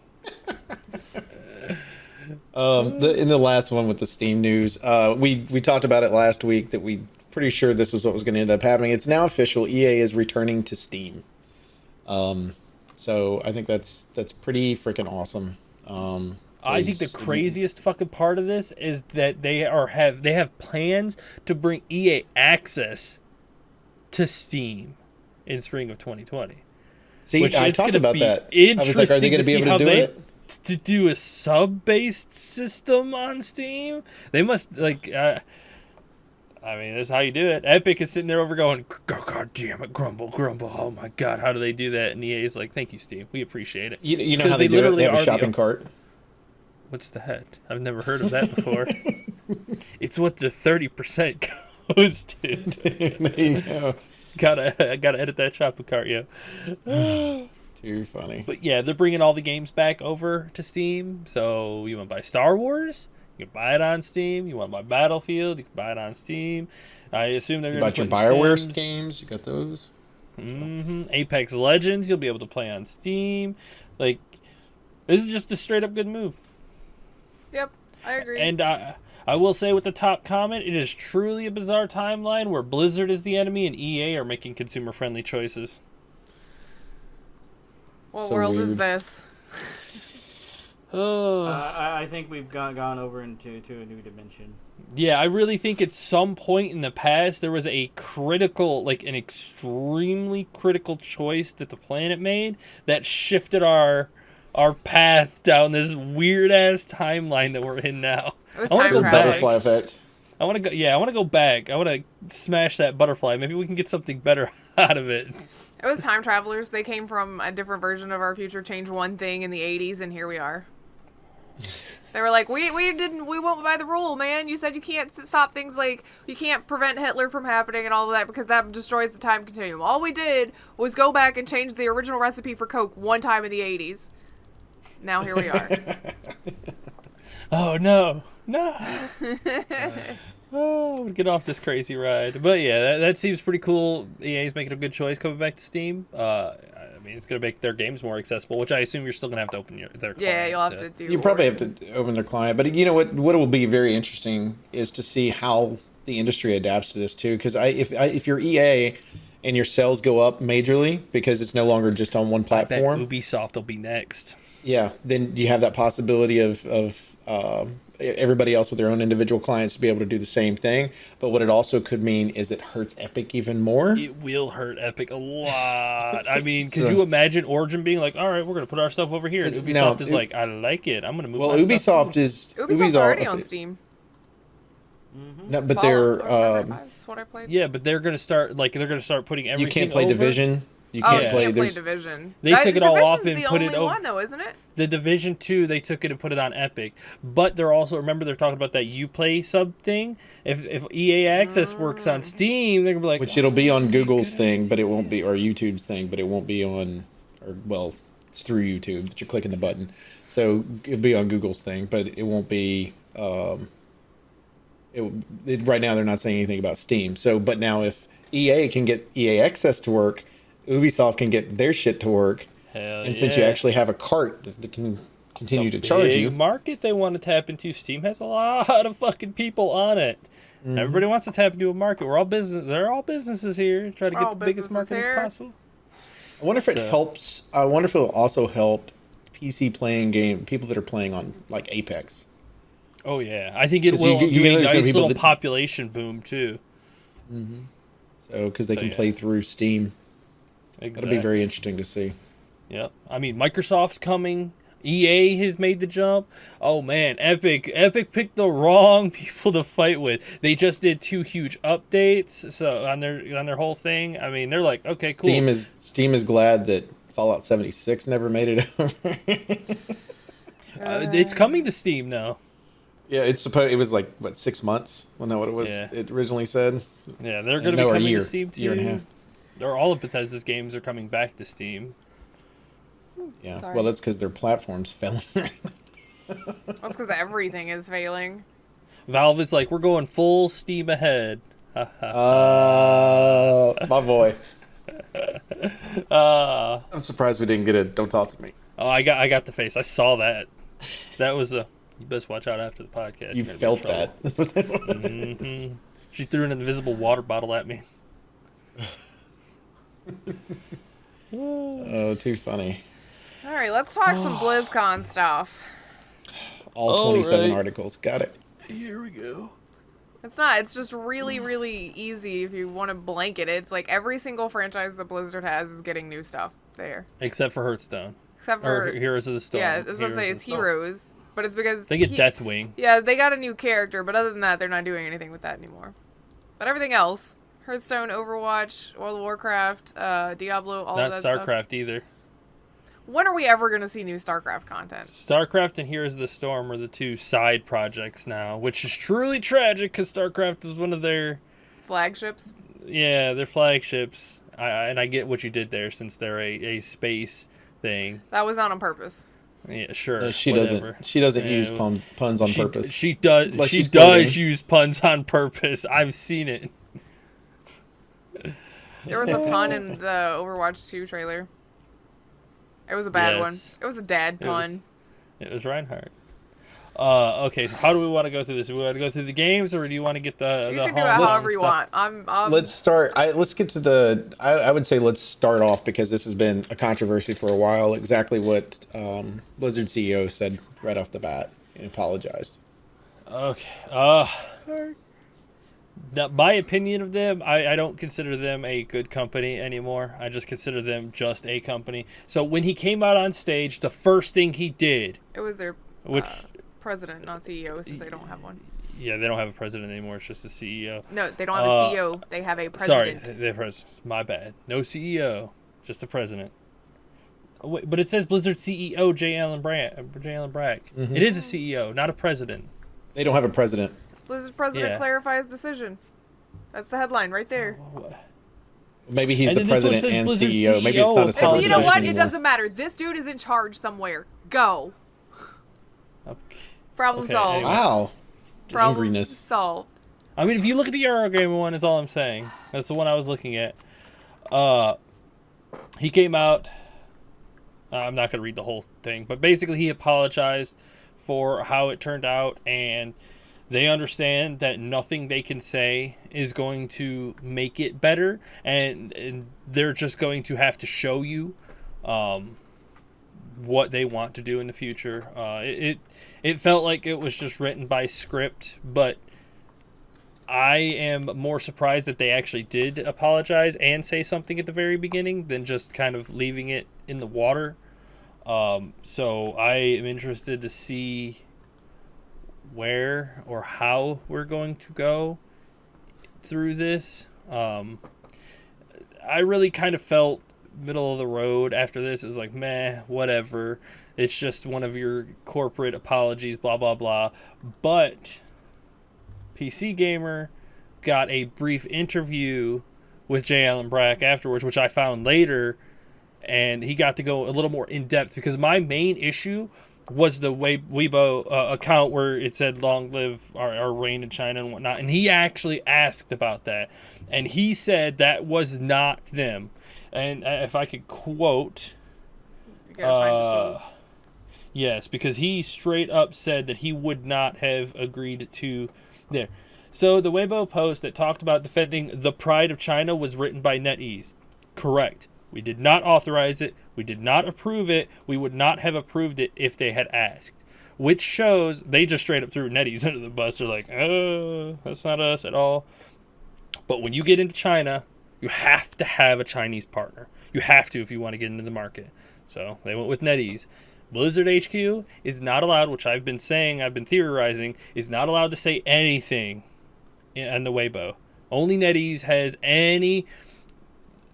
[SPEAKER 2] In the last one with the Steam news, we talked about it last week that we pretty sure this was what was going to end up happening. It's now official. EA is returning to Steam. So I think that's pretty freaking awesome.
[SPEAKER 1] I think the craziest fucking part of this is that they have plans to bring EA Access to Steam in spring of 2020.
[SPEAKER 2] See, I talked about that. I was like, are they going to be able to do it?
[SPEAKER 1] To do a sub-based system on Steam? They must, like, I mean, that's how you do it. Epic is sitting there over going, God damn it, grumble, grumble. Oh my God, how do they do that? And EA is like, thank you, Steam. We appreciate it.
[SPEAKER 2] You know how they do it? They have a shopping cart.
[SPEAKER 1] What's the head? I've never heard of that before. It's what the 30% goes to.
[SPEAKER 2] There you go.
[SPEAKER 1] Gotta edit that shopping cart, yo.
[SPEAKER 2] Too funny.
[SPEAKER 1] But yeah, they're bringing all the games back over to Steam. So you want to buy Star Wars? You can buy it on Steam. You want to buy Battlefield? You can buy it on Steam. I assume they're going to
[SPEAKER 2] put your BioWare games. You got those.
[SPEAKER 1] Apex Legends. You'll be able to play on Steam. Like, this is just a straight up good move.
[SPEAKER 3] Yep, I agree.
[SPEAKER 1] And I will say with the top comment, it is truly a bizarre timeline where Blizzard is the enemy and EA are making consumer friendly choices.
[SPEAKER 3] What world is this?
[SPEAKER 4] I think we've gone over into a new dimension.
[SPEAKER 1] Yeah, I really think at some point in the past there was a critical, like an extremely critical choice that the planet made that shifted our path down this weird ass timeline that we're in now.
[SPEAKER 3] It was
[SPEAKER 1] I want to go
[SPEAKER 3] time
[SPEAKER 1] back.
[SPEAKER 2] Butterfly effect.
[SPEAKER 1] I want to go. Yeah, I want to go back. I want to smash that butterfly. Maybe we can get something better out of it.
[SPEAKER 3] It was time travelers. They came from a different version of our future, changed one thing in the 80s, and here we are. They were like, we won't by the rule, man. You said you can't stop things like, you can't prevent Hitler from happening and all of that because that destroys the time continuum. All we did was go back and change the original recipe for Coke one time in the 80s. Now here we are.
[SPEAKER 1] Oh, no. Oh, get off this crazy ride. But yeah, that seems pretty cool. EA's making a good choice coming back to Steam. I mean, it's going to make their games more accessible, which I assume you're still going to have to open their client.
[SPEAKER 3] Yeah, you'll have to do.
[SPEAKER 2] You probably have to open their client, but you know what will be very interesting is to see how the industry adapts to this too. Because if you're EA and your sales go up majorly because it's no longer just on one platform,
[SPEAKER 1] I bet Ubisoft will be next.
[SPEAKER 2] Yeah, then you have that possibility of everybody else with their own individual clients to be able to do the same thing. But what it also could mean is it hurts Epic even more.
[SPEAKER 1] It will hurt Epic a lot. I mean, could you imagine Origin being like, all right, we're going to put our stuff over here. And Ubisoft is like, I like it. I'm going to move my
[SPEAKER 2] Ubisoft
[SPEAKER 1] stuff.
[SPEAKER 3] Ubisoft's already on Steam.
[SPEAKER 4] Mm-hmm.
[SPEAKER 2] No, but they're...
[SPEAKER 3] That's what I played.
[SPEAKER 1] Yeah, but they're going to start putting everything
[SPEAKER 2] You can't play
[SPEAKER 1] over.
[SPEAKER 2] Division. You
[SPEAKER 3] Can't
[SPEAKER 2] play
[SPEAKER 3] Division.
[SPEAKER 1] They took it all off and put it over.
[SPEAKER 3] the only one, though, isn't it?
[SPEAKER 1] The Division 2, they took it and put it on Epic. But they're also, remember they're talking about that Uplay sub thing? If EA Access works on Steam, they're going to be like...
[SPEAKER 2] Which it'll be on Google's thing, but it won't be, or YouTube's thing, but it won't be on, or well, it's through YouTube that you're clicking the button. So it'll be on Google's thing, but it won't be... right now they're not saying anything about Steam. So, but now if EA can get EA Access to work... Ubisoft can get their shit to work, and since you actually have a cart that can continue to charge you,
[SPEAKER 1] market they want to tap into. Steam has a lot of fucking people on it. Mm-hmm. Everybody wants to tap into a market. We're all business. They're all businesses here. Try to get the biggest market as possible.
[SPEAKER 2] I wonder if it helps. I wonder if it'll also help PC playing game people that are playing on like Apex.
[SPEAKER 1] Oh yeah, I think it will do a nice little population boom too.
[SPEAKER 2] Mm-hmm. So because they can play through Steam. Exactly. That'll be very interesting to see.
[SPEAKER 1] Yep. I mean, Microsoft's coming. EA has made the jump. Oh man, Epic picked the wrong people to fight with. They just did 2 huge updates so on their whole thing. I mean, they're like, okay, cool.
[SPEAKER 2] Steam is glad that Fallout 76 never made it over.
[SPEAKER 1] It's coming to Steam now.
[SPEAKER 2] Yeah, it was like what 6 months? Well, no, what it was. Yeah. It originally said.
[SPEAKER 1] Yeah, they're going to be coming to Steam too.
[SPEAKER 2] Year and a half.
[SPEAKER 1] Or all of Bethesda's games are coming back to Steam.
[SPEAKER 2] Yeah, well, that's because their platform's failing.
[SPEAKER 3] That's because everything is failing.
[SPEAKER 1] Valve is like, we're going full steam ahead.
[SPEAKER 2] My boy. I'm surprised we didn't get a "Don't talk to me."
[SPEAKER 1] Oh, I got the face. I saw that. That was a. You best watch out after the podcast.
[SPEAKER 2] You felt that.
[SPEAKER 1] Mm-hmm. She threw an invisible water bottle at me.
[SPEAKER 2] Oh, too funny.
[SPEAKER 3] All right, let's talk some BlizzCon stuff.
[SPEAKER 2] All 27
[SPEAKER 1] right.
[SPEAKER 2] articles. Got it.
[SPEAKER 1] Here we go.
[SPEAKER 3] It's not. It's just really, really easy if you want to blanket it. It's like every single franchise that Blizzard has is getting new stuff there.
[SPEAKER 1] Except for Hearthstone.
[SPEAKER 3] Except for...
[SPEAKER 1] Or Heroes of the Storm.
[SPEAKER 3] Yeah, I was going to say it's Heroes. But it's because...
[SPEAKER 1] They get Deathwing.
[SPEAKER 3] Yeah, they got a new character, but other than that, they're not doing anything with that anymore. But everything else... Hearthstone, Overwatch, World of Warcraft, Diablo, all
[SPEAKER 1] Not
[SPEAKER 3] of that stuff.
[SPEAKER 1] Not StarCraft either.
[SPEAKER 3] When are we ever going to see new StarCraft content?
[SPEAKER 1] StarCraft and Heroes of the Storm are the two side projects now, which is truly tragic because StarCraft is one of their...
[SPEAKER 3] Flagships?
[SPEAKER 1] Yeah, their flagships. And I get what you did there since they're a space thing.
[SPEAKER 3] That was not on purpose.
[SPEAKER 1] Yeah, sure.
[SPEAKER 2] No, she
[SPEAKER 1] whatever.
[SPEAKER 2] doesn't. She doesn't use puns on purpose.
[SPEAKER 1] She does.
[SPEAKER 2] Like
[SPEAKER 1] she
[SPEAKER 2] she's
[SPEAKER 1] does
[SPEAKER 2] quoting.
[SPEAKER 1] use puns on purpose. I've seen it.
[SPEAKER 3] There was a pun in the Overwatch 2 trailer. It was a bad one.
[SPEAKER 1] Yes.
[SPEAKER 3] It was a dad pun.
[SPEAKER 1] It was Reinhardt. Okay, so how do we want to go through this? Do we want to go through the games, or do you want to get the
[SPEAKER 3] You
[SPEAKER 1] the
[SPEAKER 3] can do it
[SPEAKER 1] hauls and
[SPEAKER 3] however you
[SPEAKER 1] stuff?
[SPEAKER 3] want.
[SPEAKER 2] Let's start. Let's get to the. I would say let's start off because this has been a controversy for a while. Exactly what Blizzard CEO said right off the bat and apologized.
[SPEAKER 1] Okay. Sorry. Now, my opinion of them, I don't consider them a good company anymore. I just consider them just a company. So when he came out on stage, the first thing he did,
[SPEAKER 3] It was their
[SPEAKER 1] which
[SPEAKER 3] president, not CEO, since they don't have one.
[SPEAKER 1] yeah, they don't have a president anymore. It's just the CEO.
[SPEAKER 3] No, they don't have a CEO. They have a president.
[SPEAKER 1] Sorry, the president. My bad. No CEO, just the president. Oh, wait, but it says Blizzard CEO J. Allen Brack.
[SPEAKER 2] Mm-hmm.
[SPEAKER 1] It is a CEO, not a president.
[SPEAKER 2] They don't have a president.
[SPEAKER 3] Blizzard's president
[SPEAKER 1] Yeah.
[SPEAKER 3] clarifies decision. That's the headline right there.
[SPEAKER 2] Maybe he's
[SPEAKER 1] And
[SPEAKER 2] the
[SPEAKER 1] then this one
[SPEAKER 2] president
[SPEAKER 1] says
[SPEAKER 2] and
[SPEAKER 1] Blizzard
[SPEAKER 2] CEO. Maybe it's not a
[SPEAKER 1] CEO.
[SPEAKER 3] And
[SPEAKER 2] solid
[SPEAKER 3] you know
[SPEAKER 2] position
[SPEAKER 3] what? It
[SPEAKER 2] anymore.
[SPEAKER 3] doesn't matter. This dude is in charge somewhere. Go.
[SPEAKER 1] Okay.
[SPEAKER 3] Problem
[SPEAKER 1] Okay,
[SPEAKER 3] solved.
[SPEAKER 1] anyway.
[SPEAKER 2] Wow.
[SPEAKER 3] Problem
[SPEAKER 2] Angriness.
[SPEAKER 3] solved.
[SPEAKER 1] I mean, if you look at the Eurogamer one, is all I'm saying. That's the one I was looking at. He came out. I'm not going to read the whole thing, but basically he apologized for how it turned out, and they understand that nothing they can say is going to make it better, and they're just going to have to show you what they want to do in the future. It felt like it was just written by script, but I am more surprised that they actually did apologize and say something at the very beginning than just kind of leaving it in the water. So I am interested to see where or how we're going to go through this. I really kind of felt middle of the road after this. It was like, meh, whatever. It's just one of your corporate apologies, blah, blah, blah. But PC Gamer got a brief interview with J. Allen Brack afterwards, which I found later, and he got to go a little more in depth because my main issue was the Weibo account where it said "Long live our reign in China" and whatnot, and he actually asked about that, and he said that was not them. And if I could quote,
[SPEAKER 3] You gotta find the quote.
[SPEAKER 1] yes, because he straight up said that he would not have agreed to there. So the Weibo post that talked about defending the pride of China was written by NetEase. Correct. We did not authorize it. We did not approve it. We would not have approved it if they had asked. Which shows they just straight up threw NetEase under the bus. They're like, oh, that's not us at all. But when you get into China, you have to have a Chinese partner. You have to if you want to get into the market. So they went with NetEase. Blizzard HQ is not allowed, which I've been theorizing, is not allowed to say anything on the Weibo. Only NetEase has any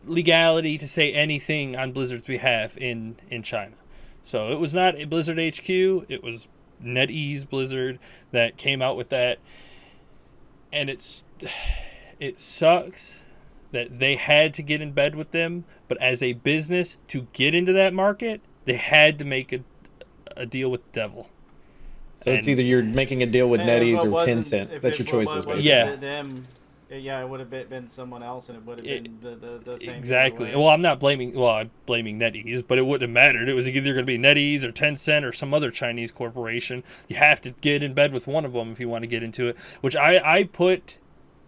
[SPEAKER 1] legality to say anything on Blizzard's behalf in China. So it was not Blizzard HQ, it was NetEase Blizzard that came out with that. And it sucks that they had to get in bed with them, but as a business to get into that market, they had to make a deal with the devil.
[SPEAKER 2] So it's either you're making a deal with
[SPEAKER 4] And if
[SPEAKER 2] NetEase
[SPEAKER 4] it
[SPEAKER 2] or
[SPEAKER 4] wasn't-
[SPEAKER 2] Tencent.
[SPEAKER 4] if
[SPEAKER 2] That's
[SPEAKER 4] it
[SPEAKER 2] your choices,
[SPEAKER 4] wasn't
[SPEAKER 2] basically.
[SPEAKER 1] Yeah.
[SPEAKER 4] Them, yeah, it would have been someone else, and it would have been the same.
[SPEAKER 1] Exactly.
[SPEAKER 4] either way.
[SPEAKER 1] Well, I'm blaming NetEase, but it wouldn't have mattered. It was either going to be NetEase or Tencent or some other Chinese corporation. You have to get in bed with one of them if you want to get into it, which I put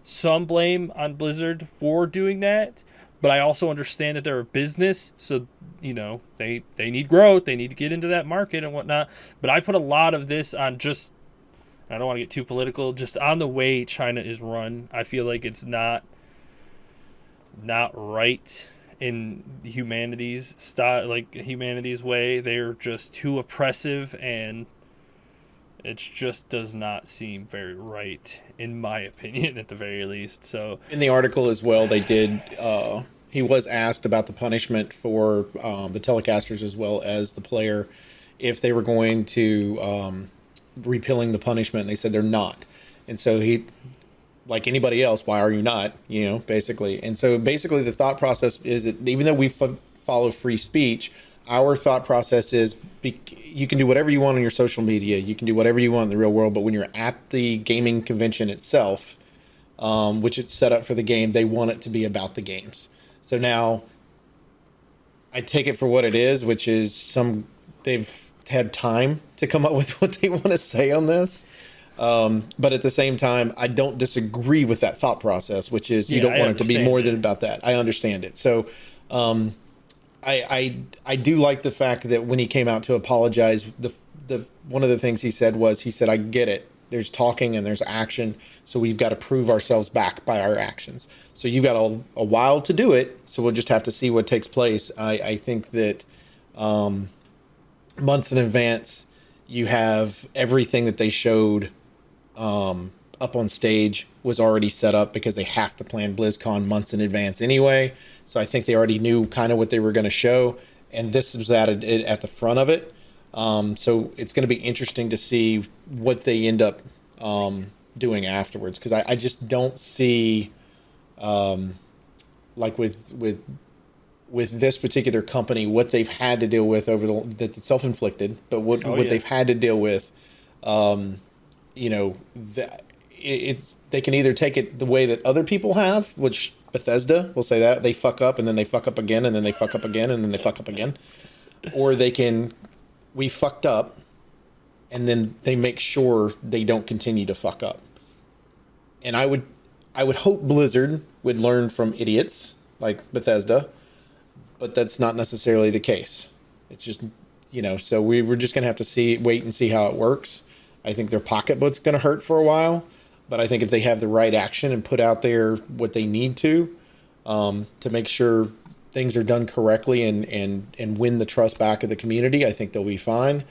[SPEAKER 1] some blame on Blizzard for doing that, But I also understand that they're a business, so they need growth, they need to get into that market and whatnot. But I put a lot of this on just, I don't want to get too political, just on the way China is run. I feel like it's not right in humanity's style, like humanity's way. They're just too oppressive, and it just does not seem very right, in my opinion, at the very least. So
[SPEAKER 2] in the article as well, they did. He was asked about the punishment for the telecasters as well as the player, if they were going to repealing the punishment. And they said they're not. And so he, like anybody else, why are you not? Basically. And so basically, the thought process is that even though we follow free speech, our thought process is you can do whatever you want on your social media, you can do whatever you want in the real world, but when you're at the gaming convention itself, which it's set up for the game, they want it to be about the games. So now I take it for what it is, which is they've had time to come up with what they want to say on this. But at the same time, I don't disagree with that thought process, which is you don't want it to be more than about that. I understand it. So I do like the fact that when he came out to apologize, the one of the things he said, I get it. There's talking and there's action, so we've got to prove ourselves back by our actions. So you've got a while to do it, so we'll just have to see what takes place. I think that months in advance, you have everything that they showed up on stage was already set up, because they have to plan BlizzCon months in advance anyway. So I think they already knew kind of what they were going to show, and this was added at the front of it. So it's going to be interesting to see what they end up doing afterwards, because I just don't see like with this particular company what they've had to deal with that's self-inflicted, but what they've had to deal with. They can either take it the way that other people have, which Bethesda will say that they fuck up and then they fuck up again and then they fuck up again and then they fuck up again, or we fucked up and then they make sure they don't continue to fuck up. And I would hope Blizzard would learn from idiots like Bethesda, but that's not necessarily the case. It's just, so we're just going to have to wait and see how it works. I think their pocketbook's going to hurt for a while, but I think if they have the right action and put out there what they need to make sure things are done correctly and win the trust back of the community, I think they'll be fine.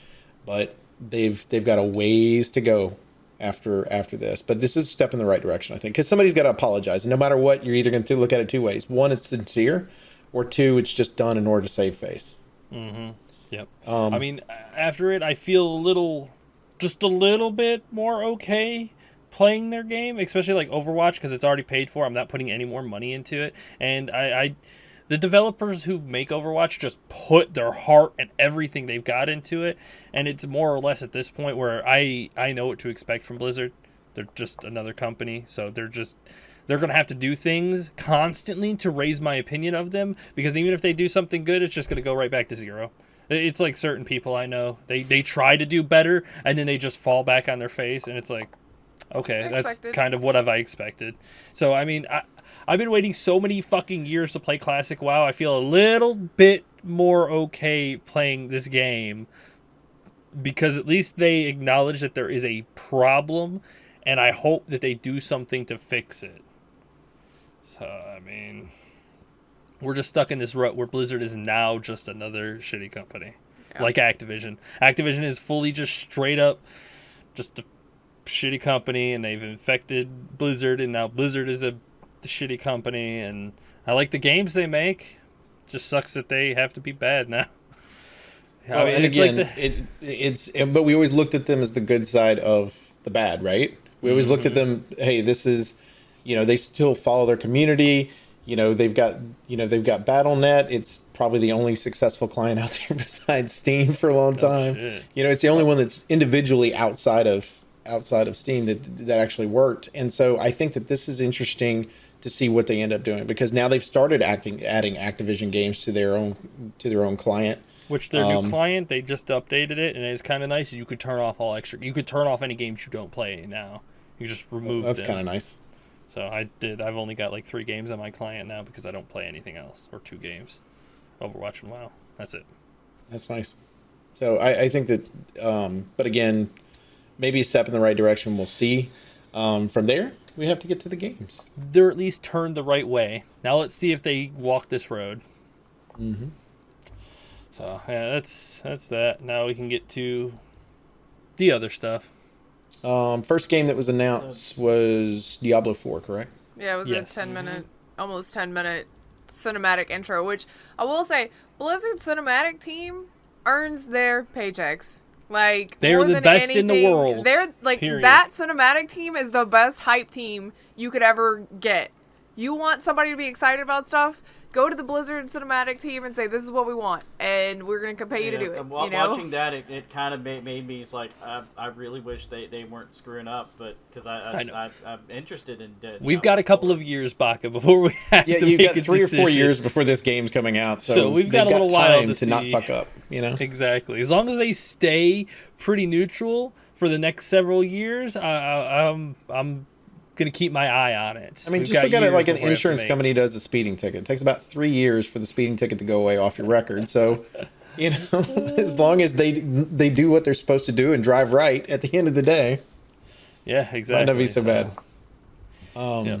[SPEAKER 2] But they've got a ways to go after this. But this is a step in the right direction, I think, because somebody's got to apologize. And no matter what, you're either going to look at it two ways. One, it's sincere, or two, it's just done in order to save face.
[SPEAKER 1] Mm-hmm. Yep. I mean, after it, I feel just a little bit more okay playing their game, especially like Overwatch, because it's already paid for. I'm not putting any more money into it. And the developers who make Overwatch just put their heart and everything they've got into it. And it's more or less at this point where I know what to expect from Blizzard. They're just another company. So they're going to have to do things constantly to raise my opinion of them, because even if they do something good, it's just going to go right back to zero. It's like certain people I know. They try to do better, and then they just fall back on their face, and it's like, okay, that's kind of what I expected. So, I mean, I've been waiting so many fucking years to play Classic WoW. I feel a little bit more okay playing this game, because at least they acknowledge that there is a problem, and I hope that they do something to fix it. So, I mean, we're just stuck in this rut where Blizzard is now just another shitty company. Yeah. Like Activision. Activision is fully just straight up just a shitty company, and they've infected Blizzard, and now Blizzard is a shitty company, and I like the games they make. It just sucks that they have to be bad now.
[SPEAKER 2] Well, and again, but we always looked at them as the good side of the bad, right? We always looked at them, hey, this is, they still follow their community. They've got BattleNet. It's probably the only successful client out there besides Steam for a long time. It's the only one that's individually outside of Steam that actually worked. And so I think that this is interesting to see what they end up doing, because now they've started adding Activision games to their own client. Which
[SPEAKER 1] their new client, they just updated it, and it's kind of nice. You could turn off you could turn off any games you don't play now. You just remove them.
[SPEAKER 2] That's kind of nice.
[SPEAKER 1] So I've only got like 3 games on my client now because I don't play anything else, or 2 games, Overwatch and WoW. That's it.
[SPEAKER 2] That's nice. So I think that, but again, maybe a step in the right direction. We'll see. From there, we have to get to the games.
[SPEAKER 1] They're at least turned the right way. Now let's see if they walk this road.
[SPEAKER 2] Mm-hmm.
[SPEAKER 1] So yeah, that's that. Now we can get to the other stuff.
[SPEAKER 2] First game that was announced was Diablo 4, correct?
[SPEAKER 3] Yeah, it was
[SPEAKER 1] Yes.
[SPEAKER 3] a 10-minute, almost 10-minute cinematic intro, which I will say, Blizzard cinematic team earns their paychecks. Like,
[SPEAKER 1] They're
[SPEAKER 3] more
[SPEAKER 1] the
[SPEAKER 3] than
[SPEAKER 1] best in the
[SPEAKER 3] anything,
[SPEAKER 1] world,
[SPEAKER 3] They're like
[SPEAKER 1] period.
[SPEAKER 3] that cinematic team is the best hype team you could ever get. You want somebody to be excited about stuff? Go to the Blizzard cinematic team and say, "This is what we want, and we're gonna pay you to do it."
[SPEAKER 4] Watching that, it kind of made me like, I really wish they weren't screwing up, but because I'm interested in.
[SPEAKER 1] We've got a couple of years, Baka, before we have
[SPEAKER 2] Yeah,
[SPEAKER 1] to
[SPEAKER 2] you've
[SPEAKER 1] make
[SPEAKER 2] got
[SPEAKER 1] a
[SPEAKER 2] 3 or 4
[SPEAKER 1] decision.
[SPEAKER 2] years before this game's coming out, so
[SPEAKER 1] we've got a little while
[SPEAKER 2] time
[SPEAKER 1] to
[SPEAKER 2] not
[SPEAKER 1] see.
[SPEAKER 2] fuck up. You know,
[SPEAKER 1] Exactly. As long as they stay pretty neutral for the next several years, I'm gonna keep my eye on it.
[SPEAKER 2] I mean,
[SPEAKER 1] We've
[SPEAKER 2] just
[SPEAKER 1] got
[SPEAKER 2] look at it
[SPEAKER 1] years
[SPEAKER 2] like an
[SPEAKER 1] before we have to
[SPEAKER 2] insurance
[SPEAKER 1] make-
[SPEAKER 2] company does a speeding ticket. It takes about 3 years for the speeding ticket to go away off your record. So, you know, as long as they do what they're supposed to do and drive right, at the end of the day,
[SPEAKER 1] Yeah, exactly.
[SPEAKER 2] might not be so bad.
[SPEAKER 1] Yeah.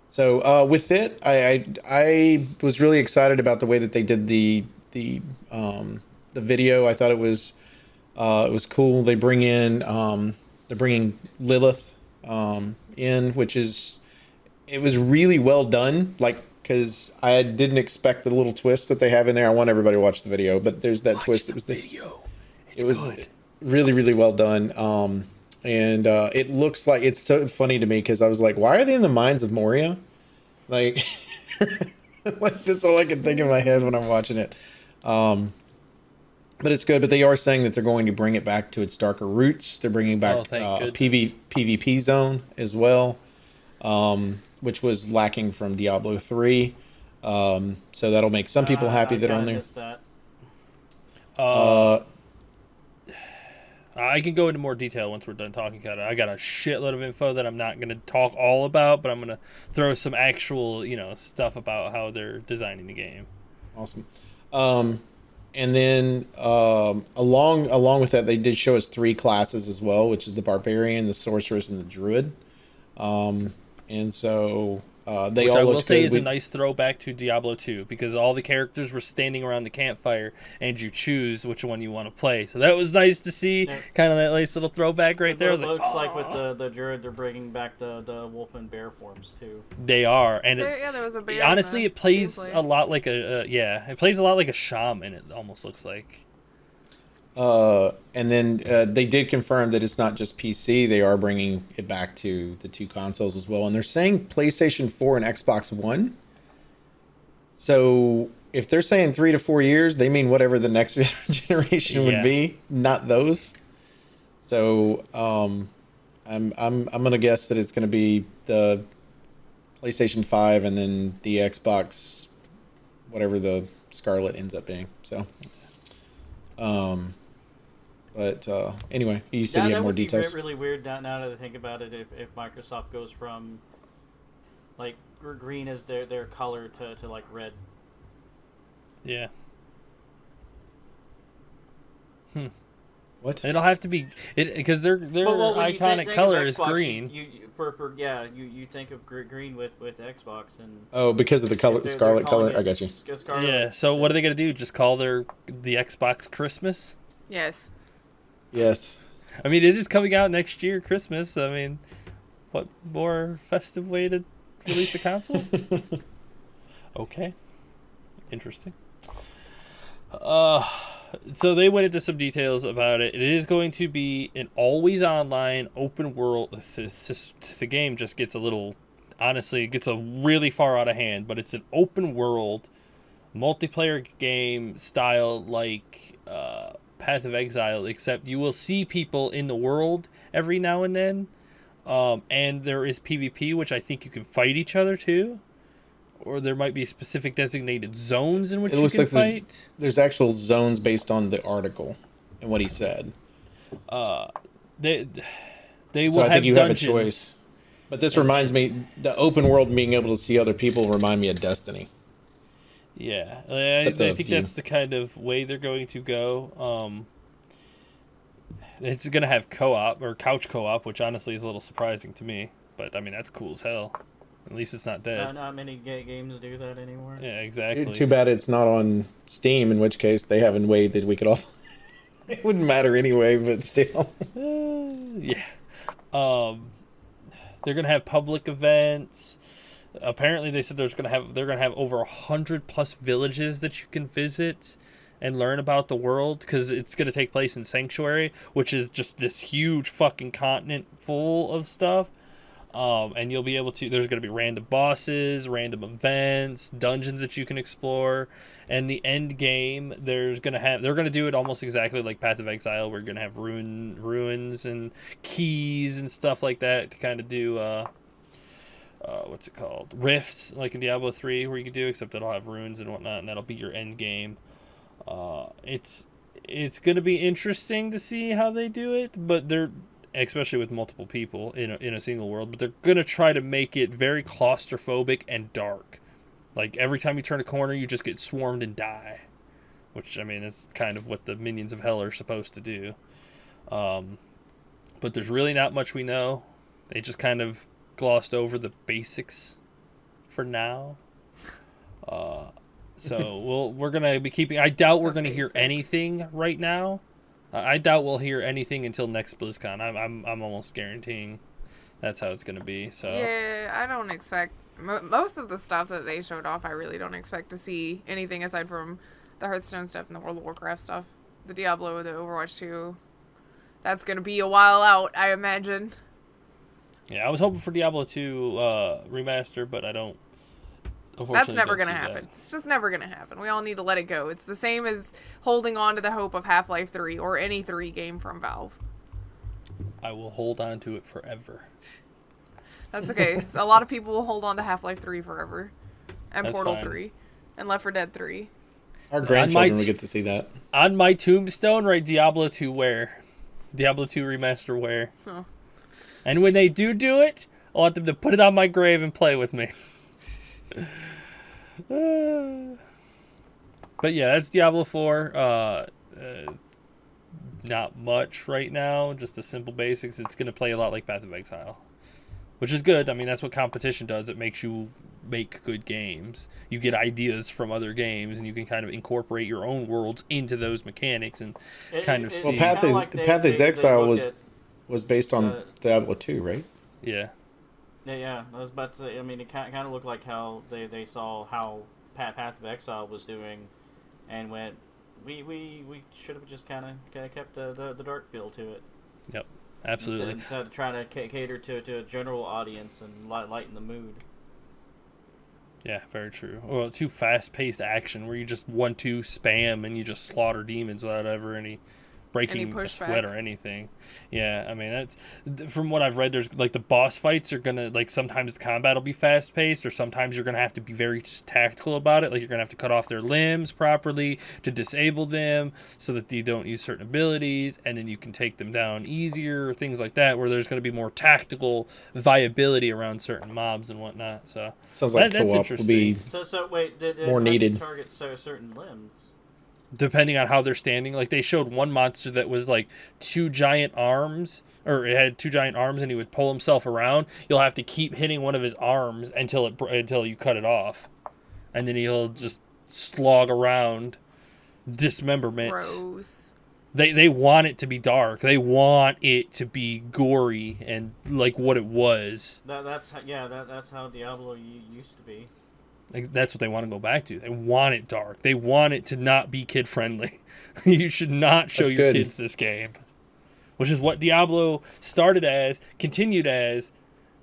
[SPEAKER 2] So with it, I was really excited about the way that they did the video. I thought it was cool. They're bringing Lilith in, which it was really well done. Like, because I didn't expect the little twist that they have in there. I want everybody to watch the video, but there's that twist. It was
[SPEAKER 1] video.
[SPEAKER 2] it was really, really well done. And it looks like, it's so funny to me because I was like, why are they in the mines of Moria? Like, like that's all I can think in my head when I'm watching it. But it's good. But they are saying that they're going to bring it back to its darker roots. They're bringing back a PvP zone as well, which was lacking from Diablo 3. So that'll make some people happy that are on there.
[SPEAKER 1] I can go into more detail once we're done talking about it. I got a shitload of info that I'm not going to talk all about, but I'm going to throw some actual, stuff about how they're designing the game.
[SPEAKER 2] Awesome. And then along with that, they did show us 3 classes as well, which is the Barbarian, the Sorceress, and the Druid. And so they all
[SPEAKER 1] I
[SPEAKER 2] looked
[SPEAKER 1] will say
[SPEAKER 2] good.
[SPEAKER 1] is a nice throwback to Diablo 2 because all the characters were standing around the campfire and you choose which one you want to play. So that was nice to see.
[SPEAKER 4] Yeah.
[SPEAKER 1] Kind of that nice little throwback right there.
[SPEAKER 4] It looks like with
[SPEAKER 1] "Aw."
[SPEAKER 4] the Druid, they're bringing back the wolf and bear forms too.
[SPEAKER 1] They are, and
[SPEAKER 3] There was a bear in
[SPEAKER 1] honestly,
[SPEAKER 3] the
[SPEAKER 1] it plays
[SPEAKER 3] gameplay.
[SPEAKER 1] a lot like it plays a lot like a shaman. It almost looks like.
[SPEAKER 2] And then they did confirm that it's not just PC. They are bringing it back to the 2 consoles as well. And they're saying PlayStation 4 and Xbox One. So if they're saying 3 to 4 years, they mean whatever the next generation would be, not those. So I'm gonna guess that it's gonna be the PlayStation 5 and then the Xbox, whatever the Scarlet ends up being. So. But anyway, you said you had more details.
[SPEAKER 4] That would be really weird now that I think about it. If Microsoft goes from like green as their color to like red.
[SPEAKER 1] Yeah.
[SPEAKER 2] What?
[SPEAKER 1] It'll have to be because their
[SPEAKER 4] When you
[SPEAKER 1] iconic
[SPEAKER 4] think
[SPEAKER 1] color
[SPEAKER 4] of
[SPEAKER 1] is
[SPEAKER 4] Xbox,
[SPEAKER 1] green.
[SPEAKER 4] You think of green with Xbox and.
[SPEAKER 2] Oh, because of the color,
[SPEAKER 4] they're
[SPEAKER 2] Scarlet
[SPEAKER 4] calling
[SPEAKER 2] color. I got you.
[SPEAKER 4] Scarlet.
[SPEAKER 1] Yeah. So what are they gonna do? Just call the Xbox Christmas?
[SPEAKER 3] Yes.
[SPEAKER 2] Yes.
[SPEAKER 1] I mean, it is coming out next year, Christmas. I mean, what more festive way to release a console? Okay. Interesting. So they went into some details about it. It is going to be an always online open world. The game just gets a little, honestly, it gets a really far out of hand, but it's an open world multiplayer game style like Path of Exile, except you will see people in the world every now and then. And there is PvP, which I think you can fight each other too. Or there might be specific designated zones in which you can fight.
[SPEAKER 2] There's actual zones based on the article and what he said.
[SPEAKER 1] They
[SPEAKER 2] So
[SPEAKER 1] will
[SPEAKER 2] I
[SPEAKER 1] have
[SPEAKER 2] think you have a
[SPEAKER 1] dungeons.
[SPEAKER 2] choice. But this reminds me, the open world being able to see other people remind me of Destiny.
[SPEAKER 1] Yeah, I
[SPEAKER 2] Except the
[SPEAKER 1] think
[SPEAKER 2] view.
[SPEAKER 1] that's the kind of way they're going to go. It's going to have co-op or couch co-op, which honestly is a little surprising to me. But I mean, that's cool as hell. At least it's not dead.
[SPEAKER 4] Not many games do that anymore.
[SPEAKER 1] Yeah, exactly.
[SPEAKER 2] Too bad it's not on Steam, in which case they have a way that we could all... It wouldn't matter anyway, but still.
[SPEAKER 1] Yeah. They're gonna have public events. Apparently, they said they're gonna have over 100+ villages that you can visit and learn about the world, because it's gonna take place in Sanctuary, which is just this huge fucking continent full of stuff. And you'll be able to. There's going to be random bosses, random events, dungeons that you can explore, and the end game. They're going to do it almost exactly like Path of Exile. We're going to have ruins and keys and stuff like that to kind of do. What's it called? Rifts, like in Diablo 3, where you can do, except it'll have ruins and whatnot, and that'll be your end game. It's going to be interesting to see how they do it, but they're. Especially with multiple people in a single world, but they're going to try to make it very claustrophobic and dark. Like, every time you turn a corner, you just get swarmed and die. Which, I mean, it's kind of what the minions of hell are supposed to do. But there's really not much we know. They just kind of glossed over the basics for now. So we're going to be keeping... I doubt we're going to hear anything right now. I doubt we'll hear anything until next BlizzCon. I'm almost guaranteeing that's how it's going to be. So
[SPEAKER 3] yeah, I don't expect most of the stuff that they showed off. I really don't expect to see anything aside from the Hearthstone stuff and the World of Warcraft stuff, the Diablo, the Overwatch 2. That's going to be a while out, I imagine.
[SPEAKER 1] Yeah, I was hoping for Diablo 2 remaster, but I don't.
[SPEAKER 3] That's never going to happen. It's just never going to happen. We all need to let it go. It's the same as holding on to the hope of Half-Life 3 or any 3 game from Valve.
[SPEAKER 1] I will hold on to it forever.
[SPEAKER 3] That's okay. A lot of people will hold on to Half-Life 3 forever. And
[SPEAKER 1] That's
[SPEAKER 3] Portal
[SPEAKER 1] fine.
[SPEAKER 3] 3. And Left 4 Dead 3.
[SPEAKER 2] Our grandchildren will get to see that.
[SPEAKER 1] On my tombstone, write Diablo 2 where? Diablo 2 remaster where?
[SPEAKER 3] Huh.
[SPEAKER 1] And when they do it, I want them to put it on my grave and play with me. But yeah, that's Diablo 4. Not much right now, just the simple basics. It's going to play a lot like Path of Exile, which is good. I mean, that's what competition does. It makes you make good games. You get ideas from other games, and you can kind of incorporate your own worlds into those mechanics and see.
[SPEAKER 2] Well, Path of Exile was based on Diablo 2, right?
[SPEAKER 1] Yeah.
[SPEAKER 4] Yeah, I was about to say, I mean, it kind of looked like how they saw how Path of Exile was doing and went, we should have just kind of kept the dark feel to it.
[SPEAKER 1] Yep, absolutely.
[SPEAKER 4] Instead of trying to cater to a general audience and lighten the mood. Yeah,
[SPEAKER 1] very true. Well, too fast-paced action where you just 1-2 spam and you just slaughter demons without ever any breaking a sweat or anything. Yeah, I mean, that's from what I've read. There's like the boss fights are gonna, like, sometimes the combat will be fast paced, or sometimes you're gonna have to be very tactical about it. Like, you're gonna have to cut off their limbs properly to disable them so that you don't use certain abilities, and then you can take them down easier, or things like that, where there's gonna be more tactical viability around certain mobs and whatnot. So
[SPEAKER 2] sounds like
[SPEAKER 1] that's
[SPEAKER 2] co-op will be
[SPEAKER 4] so wait, did
[SPEAKER 2] more needed.
[SPEAKER 4] Target certain limbs?
[SPEAKER 1] Depending on how they're standing. Like, they showed one monster that was like two giant arms, or it had two giant arms, and he would pull himself around. You'll have to keep hitting one of his arms until you cut it off, and then he'll just slog around dismemberment.
[SPEAKER 3] Gross.
[SPEAKER 1] They want it to be dark. They want it to be gory and like what it was.
[SPEAKER 4] That's how Diablo used to be.
[SPEAKER 1] That's what they want to go back to. They want it dark. They want it to not be kid friendly. You should not show your kids this game, which is what Diablo started as, continued as,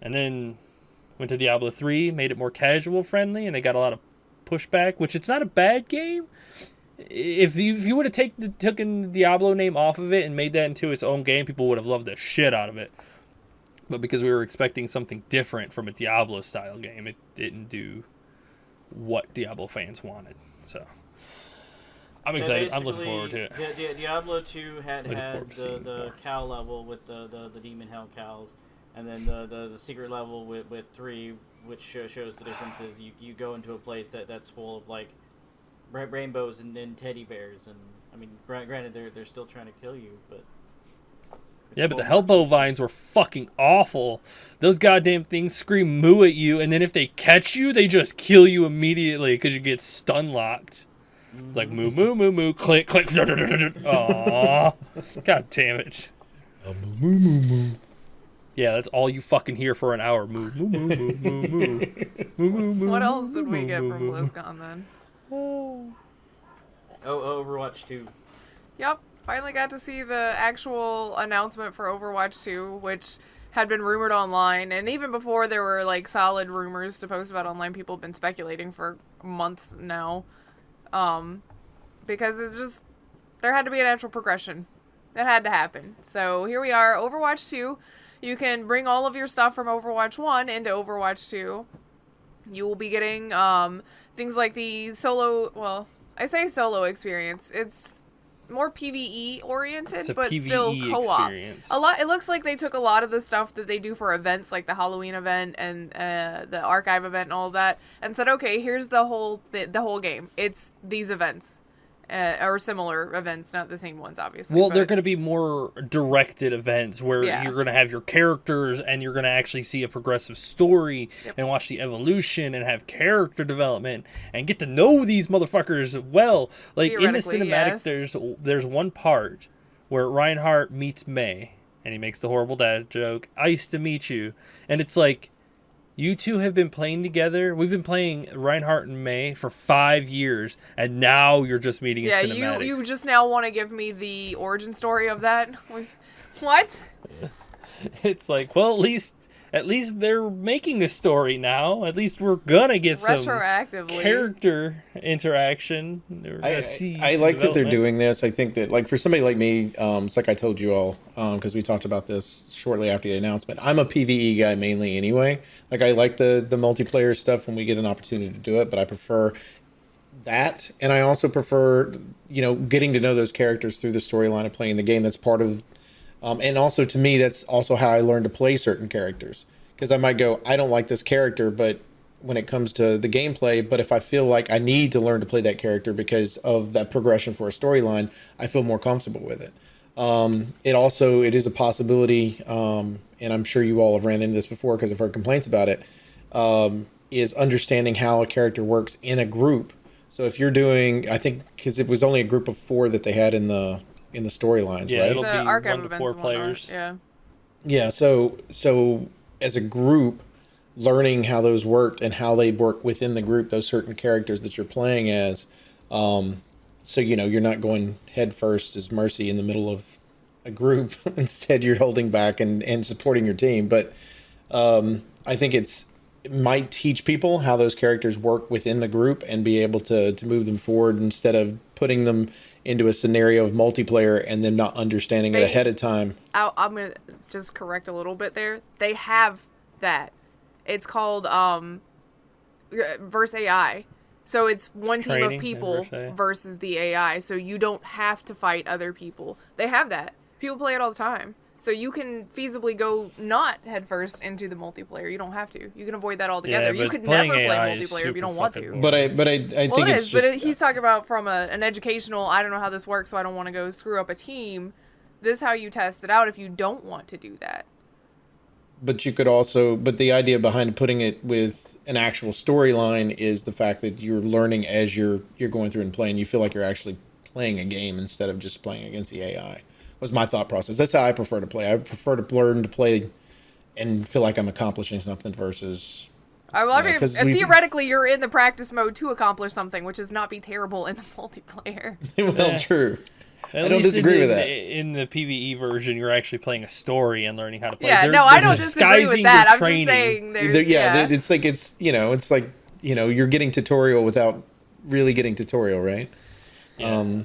[SPEAKER 1] and then went to Diablo 3, made it more casual friendly, and they got a lot of pushback. Which, it's not a bad game. If you would have taken the Diablo name off of it and made that into its own game, people would have loved the shit out of it. But because we were expecting something different from a Diablo style game, it didn't do what Diablo fans wanted. So I'm excited. I'm looking forward to it.
[SPEAKER 4] Diablo 2 had the cow level with the demon hell cows, And then the secret level with 3, which shows the difference, is you go into a place that's full of like rainbows and teddy bears, and I mean, granted they're still trying to kill you, but
[SPEAKER 1] yeah, but the Hellbow vines were fucking awful. Those goddamn things scream moo at you, and then if they catch you, they just kill you immediately because you get stun locked. It's like moo moo moo moo, click click. Aww, god damn it.
[SPEAKER 2] Moo moo moo moo.
[SPEAKER 1] Yeah, that's all you fucking hear for an hour. Moo moo moo moo moo moo. Moo moo moo.
[SPEAKER 3] What else did we get from BlizzCon then?
[SPEAKER 4] Oh, Overwatch 2.
[SPEAKER 3] Yep, finally got to see the actual announcement for Overwatch 2, which had been rumored online, and even before there were like solid rumors to post about online, people have been speculating for months now. Because it's just, there had to be a natural progression. That had to happen. So here we are, Overwatch 2. You can bring all of your stuff from Overwatch 1 into Overwatch 2. You will be getting things like the solo, well, I say solo experience. It's more PvE oriented, but
[SPEAKER 1] PvE
[SPEAKER 3] still co-op.
[SPEAKER 1] experience.
[SPEAKER 3] It looks like they took a lot of the stuff that they do for events, like the Halloween event and the archive event and all of that, and said, okay, here's the whole game. It's these events. Or similar events, not the same ones, obviously.
[SPEAKER 1] Well, they're going to be more directed events where
[SPEAKER 3] Yeah.
[SPEAKER 1] you're going to have your characters and you're going to actually see a progressive story and watch the evolution and have character development and get to know these motherfuckers well. Like in the cinematic,
[SPEAKER 3] yes.
[SPEAKER 1] there's one part where Reinhardt meets May and he makes the horrible dad joke, "Nice to meet you," and it's like, you two have been playing together. We've been playing Reinhardt and May for 5 years, and now you're just meeting in cinematics.
[SPEAKER 3] Yeah, you just now want to give me the origin story of that? What?
[SPEAKER 1] It's like, well, at least they're making a story now. At least we're gonna get some
[SPEAKER 3] Retroactively.
[SPEAKER 1] character interaction.
[SPEAKER 2] I like that they're doing this. I think that, like, for somebody like me, it's like I told you all, because we talked about this shortly after the announcement. I'm a PvE guy mainly anyway. Like, I like the multiplayer stuff when we get an opportunity to do it, but I prefer that, and I also prefer, getting to know those characters through the storyline of playing the game. That's part of, and also to me, that's also how I learn to play certain characters. Because I might go, I don't like this character, but when it comes to the gameplay, but if I feel like I need to learn to play that character because of that progression for a storyline, I feel more comfortable with it. It is a possibility, and I'm sure you all have ran into this before because I've heard complaints about it, is understanding how a character works in a group. So if you're doing, I think, because it was only a group of 4 that they had in the storylines, right?
[SPEAKER 1] It'll
[SPEAKER 3] The
[SPEAKER 1] be
[SPEAKER 3] archive
[SPEAKER 1] 1 to
[SPEAKER 3] events
[SPEAKER 1] 4
[SPEAKER 3] and whatnot,
[SPEAKER 1] players.
[SPEAKER 3] Yeah.
[SPEAKER 2] Yeah, so as a group, learning how those work and how they work within the group, those certain characters that you're playing as, so you're not going head first as Mercy in the middle of a group. Instead, you're holding back and supporting your team. But I think it might teach people how those characters work within the group and be able to move them forward instead of putting them into a scenario of multiplayer and them not understanding it ahead of time.
[SPEAKER 3] I'm going to just correct a little bit there. They have that. It's called verse AI. So it's one team
[SPEAKER 1] Training
[SPEAKER 3] of people
[SPEAKER 1] and
[SPEAKER 3] versus the AI. So you don't have to fight other people. They have that. People play it all the time. So you can feasibly go not headfirst into the multiplayer. You don't have to. You can avoid that altogether.
[SPEAKER 1] Yeah,
[SPEAKER 3] you
[SPEAKER 1] but
[SPEAKER 3] could
[SPEAKER 1] playing
[SPEAKER 3] never play
[SPEAKER 1] AI is
[SPEAKER 3] multiplayer if you
[SPEAKER 1] super
[SPEAKER 3] don't want
[SPEAKER 1] fucking
[SPEAKER 3] to.
[SPEAKER 1] boring.
[SPEAKER 2] But I think
[SPEAKER 3] Well, it
[SPEAKER 2] it's
[SPEAKER 3] is,
[SPEAKER 2] just,
[SPEAKER 3] but he's talking about from an educational, I don't know how this works, so I don't want to go screw up a team. This is how you test it out if you don't want to do that.
[SPEAKER 2] But you could also, but the idea behind putting it with an actual storyline is the fact that you're learning as you're going through and playing. You feel like you're actually playing a game instead of just playing against the AI. Was my thought process. That's how I prefer to play. I prefer to learn to play and feel like I'm accomplishing something versus.
[SPEAKER 3] Theoretically, you're in the practice mode to accomplish something, which is not be terrible in the multiplayer.
[SPEAKER 2] Well, true.
[SPEAKER 1] At
[SPEAKER 2] I don't
[SPEAKER 1] least
[SPEAKER 2] disagree with that.
[SPEAKER 1] In the PvE version, you're actually playing a story and learning how to play.
[SPEAKER 3] Yeah, I don't disagree with that. I'm just saying
[SPEAKER 2] it's like you're getting tutorial without really getting tutorial, right?
[SPEAKER 1] Yeah.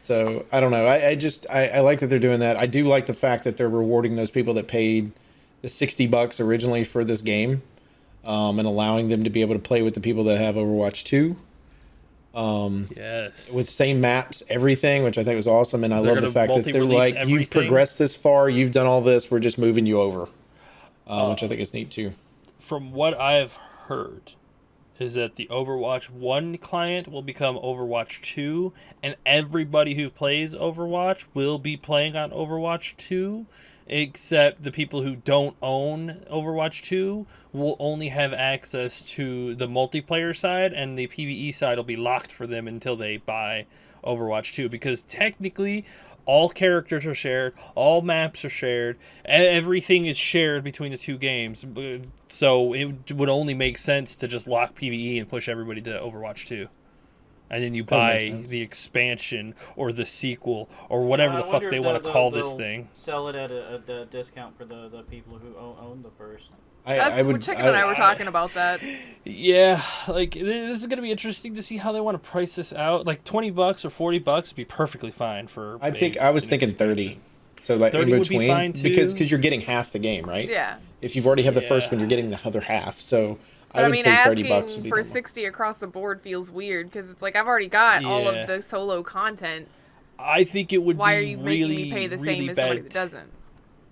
[SPEAKER 2] So I don't know. I like that they're doing that. I do like the fact that they're rewarding those people that paid the $60 originally for this game, and allowing them to be able to play with the people that have Overwatch 2.
[SPEAKER 1] Yes.
[SPEAKER 2] With same maps, everything, which I think was awesome. And I love the fact that they're like,
[SPEAKER 1] everything.
[SPEAKER 2] you've progressed this far, you've done all this, we're just moving you over. which I think is neat too.
[SPEAKER 1] From what I've heard, is that the Overwatch 1 client will become Overwatch 2, and everybody who plays Overwatch will be playing on Overwatch 2, except the people who don't own Overwatch 2 will only have access to the multiplayer side, and the PvE side will be locked for them until they buy Overwatch 2, because technically all characters are shared, all maps are shared, everything is shared between the two games. So it would only make sense to just lock PvE and push everybody to Overwatch 2. And then you buy the expansion or the sequel or whatever the fuck they want to call this thing.
[SPEAKER 4] Sell it at a discount for the people who own the first.
[SPEAKER 3] Chicken and I were talking about that.
[SPEAKER 1] Yeah, like this is gonna be interesting to see how they want to price this out. Like $20 or $40 would be perfectly fine for.
[SPEAKER 2] I was thinking 30. So like
[SPEAKER 1] 30
[SPEAKER 2] in
[SPEAKER 1] would be
[SPEAKER 2] between,
[SPEAKER 1] fine too.
[SPEAKER 2] because you're getting half the game, right?
[SPEAKER 3] Yeah.
[SPEAKER 2] If you've already had the first one, you're getting the other half. So
[SPEAKER 3] But
[SPEAKER 2] I would say $30 would be
[SPEAKER 3] asking for
[SPEAKER 2] normal.
[SPEAKER 3] 60 across the board feels weird because it's like I've already got all of the solo content.
[SPEAKER 1] I think it would
[SPEAKER 3] Why
[SPEAKER 1] be
[SPEAKER 3] are you
[SPEAKER 1] really,
[SPEAKER 3] making me pay the
[SPEAKER 1] really
[SPEAKER 3] same as
[SPEAKER 1] bad,
[SPEAKER 3] somebody that doesn't?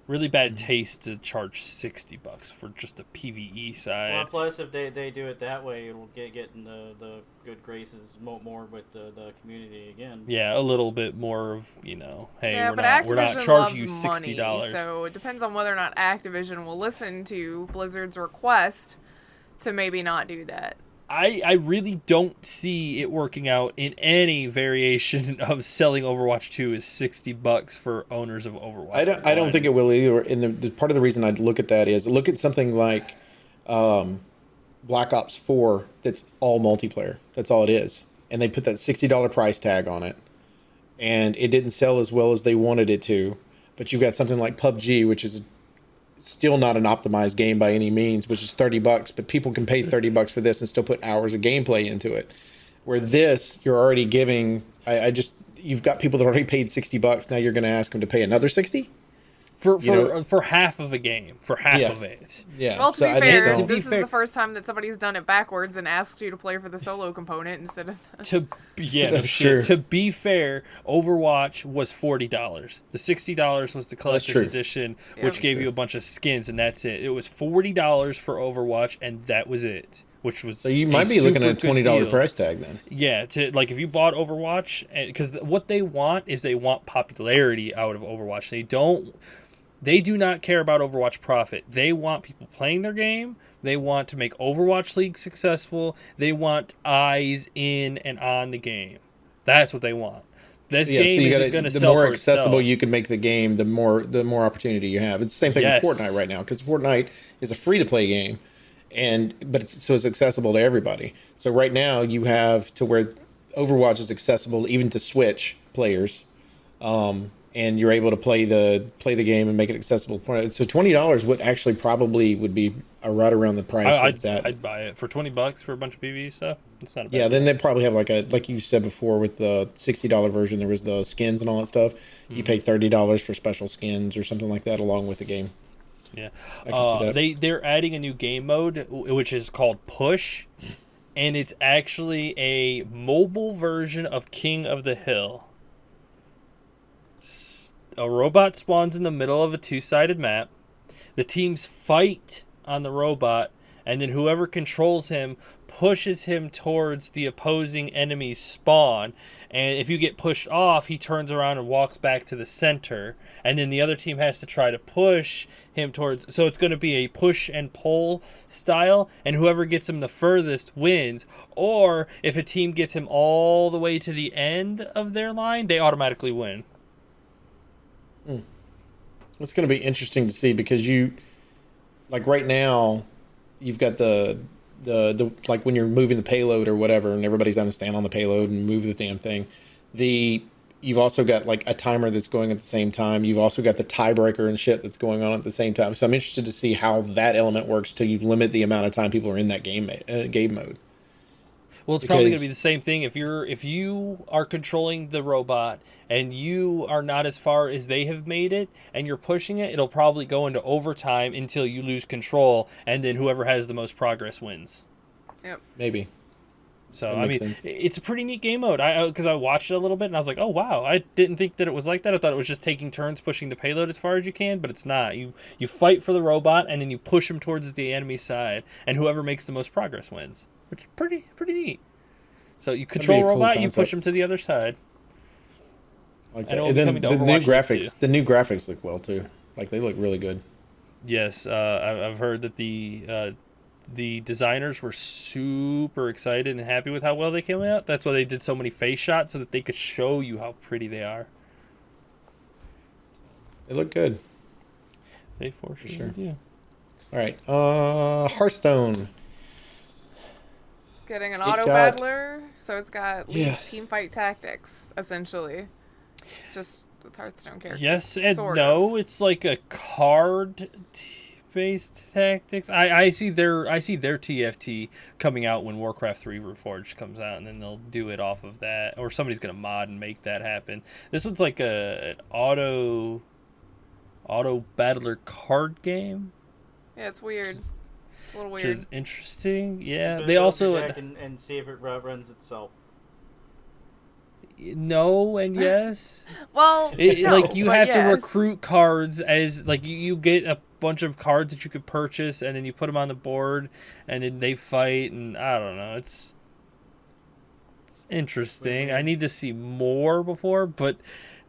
[SPEAKER 1] Really bad taste to charge $60 for just the PvE side.
[SPEAKER 4] Well, plus if they do it that way, it will get in the good graces more with the community again.
[SPEAKER 1] Yeah, a little bit more of, hey,
[SPEAKER 3] Yeah,
[SPEAKER 1] we're not charging you $60.
[SPEAKER 3] Money, so it depends on whether or not Activision will listen to Blizzard's request to maybe not do that.
[SPEAKER 1] I really don't see it working out in any variation of selling Overwatch 2 as $60 for owners of Overwatch.
[SPEAKER 2] I don't think it will either. And the part of the reason I'd look at that is look at something like Black Ops 4 that's all multiplayer. That's all it is. And they put that $60 price tag on it. And it didn't sell as well as they wanted it to. But you've got something like PUBG, which is still not an optimized game by any means, which is $30, but people can pay $30 for this and still put hours of gameplay into it. Where this, you're already giving, you've got people that already paid $60. Now you're going to ask them to pay another 60
[SPEAKER 1] for half of a game, for half of it.
[SPEAKER 2] Yeah.
[SPEAKER 3] Well, to be fair, this is the first time that somebody's done it backwards and asked you to play for the solo component instead of
[SPEAKER 2] That's true.
[SPEAKER 1] To be fair, Overwatch was $40. The $60 was the collector's edition, which gave you a bunch of skins, and that's it. It was $40 for Overwatch, and that was it. Which was
[SPEAKER 2] so you might be looking at a $20 price tag then.
[SPEAKER 1] Yeah, if you bought Overwatch, because what they want is they want popularity out of Overwatch. They do not care about Overwatch profit. They want people playing their game. They want to make Overwatch League successful. They want eyes in and on the game. That's what they want. This game isn't going to sell for itself. The more accessible
[SPEAKER 2] you can make the game, the more opportunity you have. It's the same thing with Fortnite right now, because Fortnite is a free-to-play game, but it's accessible to everybody. So right now you have to where Overwatch is accessible even to Switch players. And you're able to play the game and make it accessible. So $20 would be right around the price.
[SPEAKER 1] I'd buy it for $20 for a bunch of PvE stuff. It's not a bad deal.
[SPEAKER 2] Then they probably have like you said before with the $60 version. There was the skins and all that stuff. You pay $30 for special skins or something like that along with the game.
[SPEAKER 1] Yeah,
[SPEAKER 2] I can see that.
[SPEAKER 1] They're adding a new game mode which is called Push, and it's actually a mobile version of King of the Hill. A robot spawns in the middle of a two-sided map. The teams fight on the robot, and then whoever controls him pushes him towards the opposing enemy's spawn. And if you get pushed off, he turns around and walks back to the center. And then the other team has to try to push him towards... So it's going to be a push and pull style, and whoever gets him the furthest wins. Or if a team gets him all the way to the end of their line, they automatically win.
[SPEAKER 2] It's going to be interesting to see because right now, you've got the like when you're moving the payload or whatever, and everybody's going to stand on the payload and move the damn thing. You've also got like a timer that's going at the same time. You've also got the tiebreaker and shit that's going on at the same time. So I'm interested to see how that element works till you limit the amount of time people are in that game mode.
[SPEAKER 1] Well, it's probably going to be the same thing. If you are controlling the robot and you are not as far as they have made it and you're pushing it, it'll probably go into overtime until you lose control, and then whoever has the most progress wins.
[SPEAKER 3] Yep.
[SPEAKER 2] Maybe.
[SPEAKER 1] So
[SPEAKER 2] That
[SPEAKER 1] I
[SPEAKER 2] makes
[SPEAKER 1] mean,
[SPEAKER 2] sense.
[SPEAKER 1] it's a pretty neat game mode. Because I watched it a little bit and I was like, oh wow, I didn't think that it was like that. I thought it was just taking turns pushing the payload as far as you can, but it's not. You fight for the robot and then you push him towards the enemy side, and whoever makes the most progress wins, which is pretty neat. So you control
[SPEAKER 2] a cool
[SPEAKER 1] robot, you push
[SPEAKER 2] concept.
[SPEAKER 1] him to the other side.
[SPEAKER 2] Like
[SPEAKER 1] And
[SPEAKER 2] that.
[SPEAKER 1] it will
[SPEAKER 2] And
[SPEAKER 1] be
[SPEAKER 2] then
[SPEAKER 1] coming to
[SPEAKER 2] the new
[SPEAKER 1] Overwatch League
[SPEAKER 2] graphics, the new graphics look well too. Like they look really good.
[SPEAKER 1] Yes, I've heard that the designers were super excited and happy with how well they came out. That's why they did so many face shots so that they could show you how pretty they are.
[SPEAKER 2] They look good.
[SPEAKER 1] They for sure,
[SPEAKER 2] sure.
[SPEAKER 1] do.
[SPEAKER 2] All right. Hearthstone.
[SPEAKER 3] Getting an
[SPEAKER 2] It
[SPEAKER 3] auto
[SPEAKER 2] got-
[SPEAKER 3] battler, so it's got
[SPEAKER 2] Yeah.
[SPEAKER 3] League's team fight tactics, essentially. Just with Hearthstone characters.
[SPEAKER 1] Yes and
[SPEAKER 3] sort
[SPEAKER 1] no.
[SPEAKER 3] of.
[SPEAKER 1] It's like a card-based tactics. I see their TFT coming out when Warcraft 3 Reforged comes out, and then they'll do it off of that, or somebody's gonna mod and make that happen. This one's like an auto battler card game.
[SPEAKER 3] Yeah, it's weird. It's a little
[SPEAKER 1] Which
[SPEAKER 3] weird.
[SPEAKER 1] is interesting. Yeah,
[SPEAKER 4] To
[SPEAKER 1] they
[SPEAKER 4] build
[SPEAKER 1] also
[SPEAKER 4] your deck and see if it runs itself.
[SPEAKER 1] no and yes.
[SPEAKER 3] Well, no,
[SPEAKER 1] Like you
[SPEAKER 3] but
[SPEAKER 1] have to
[SPEAKER 3] yes.
[SPEAKER 1] recruit cards as like you get a bunch of cards that you could purchase, and then you put them on the board, and then they fight, and I don't know. It's interesting. I need to see more before, but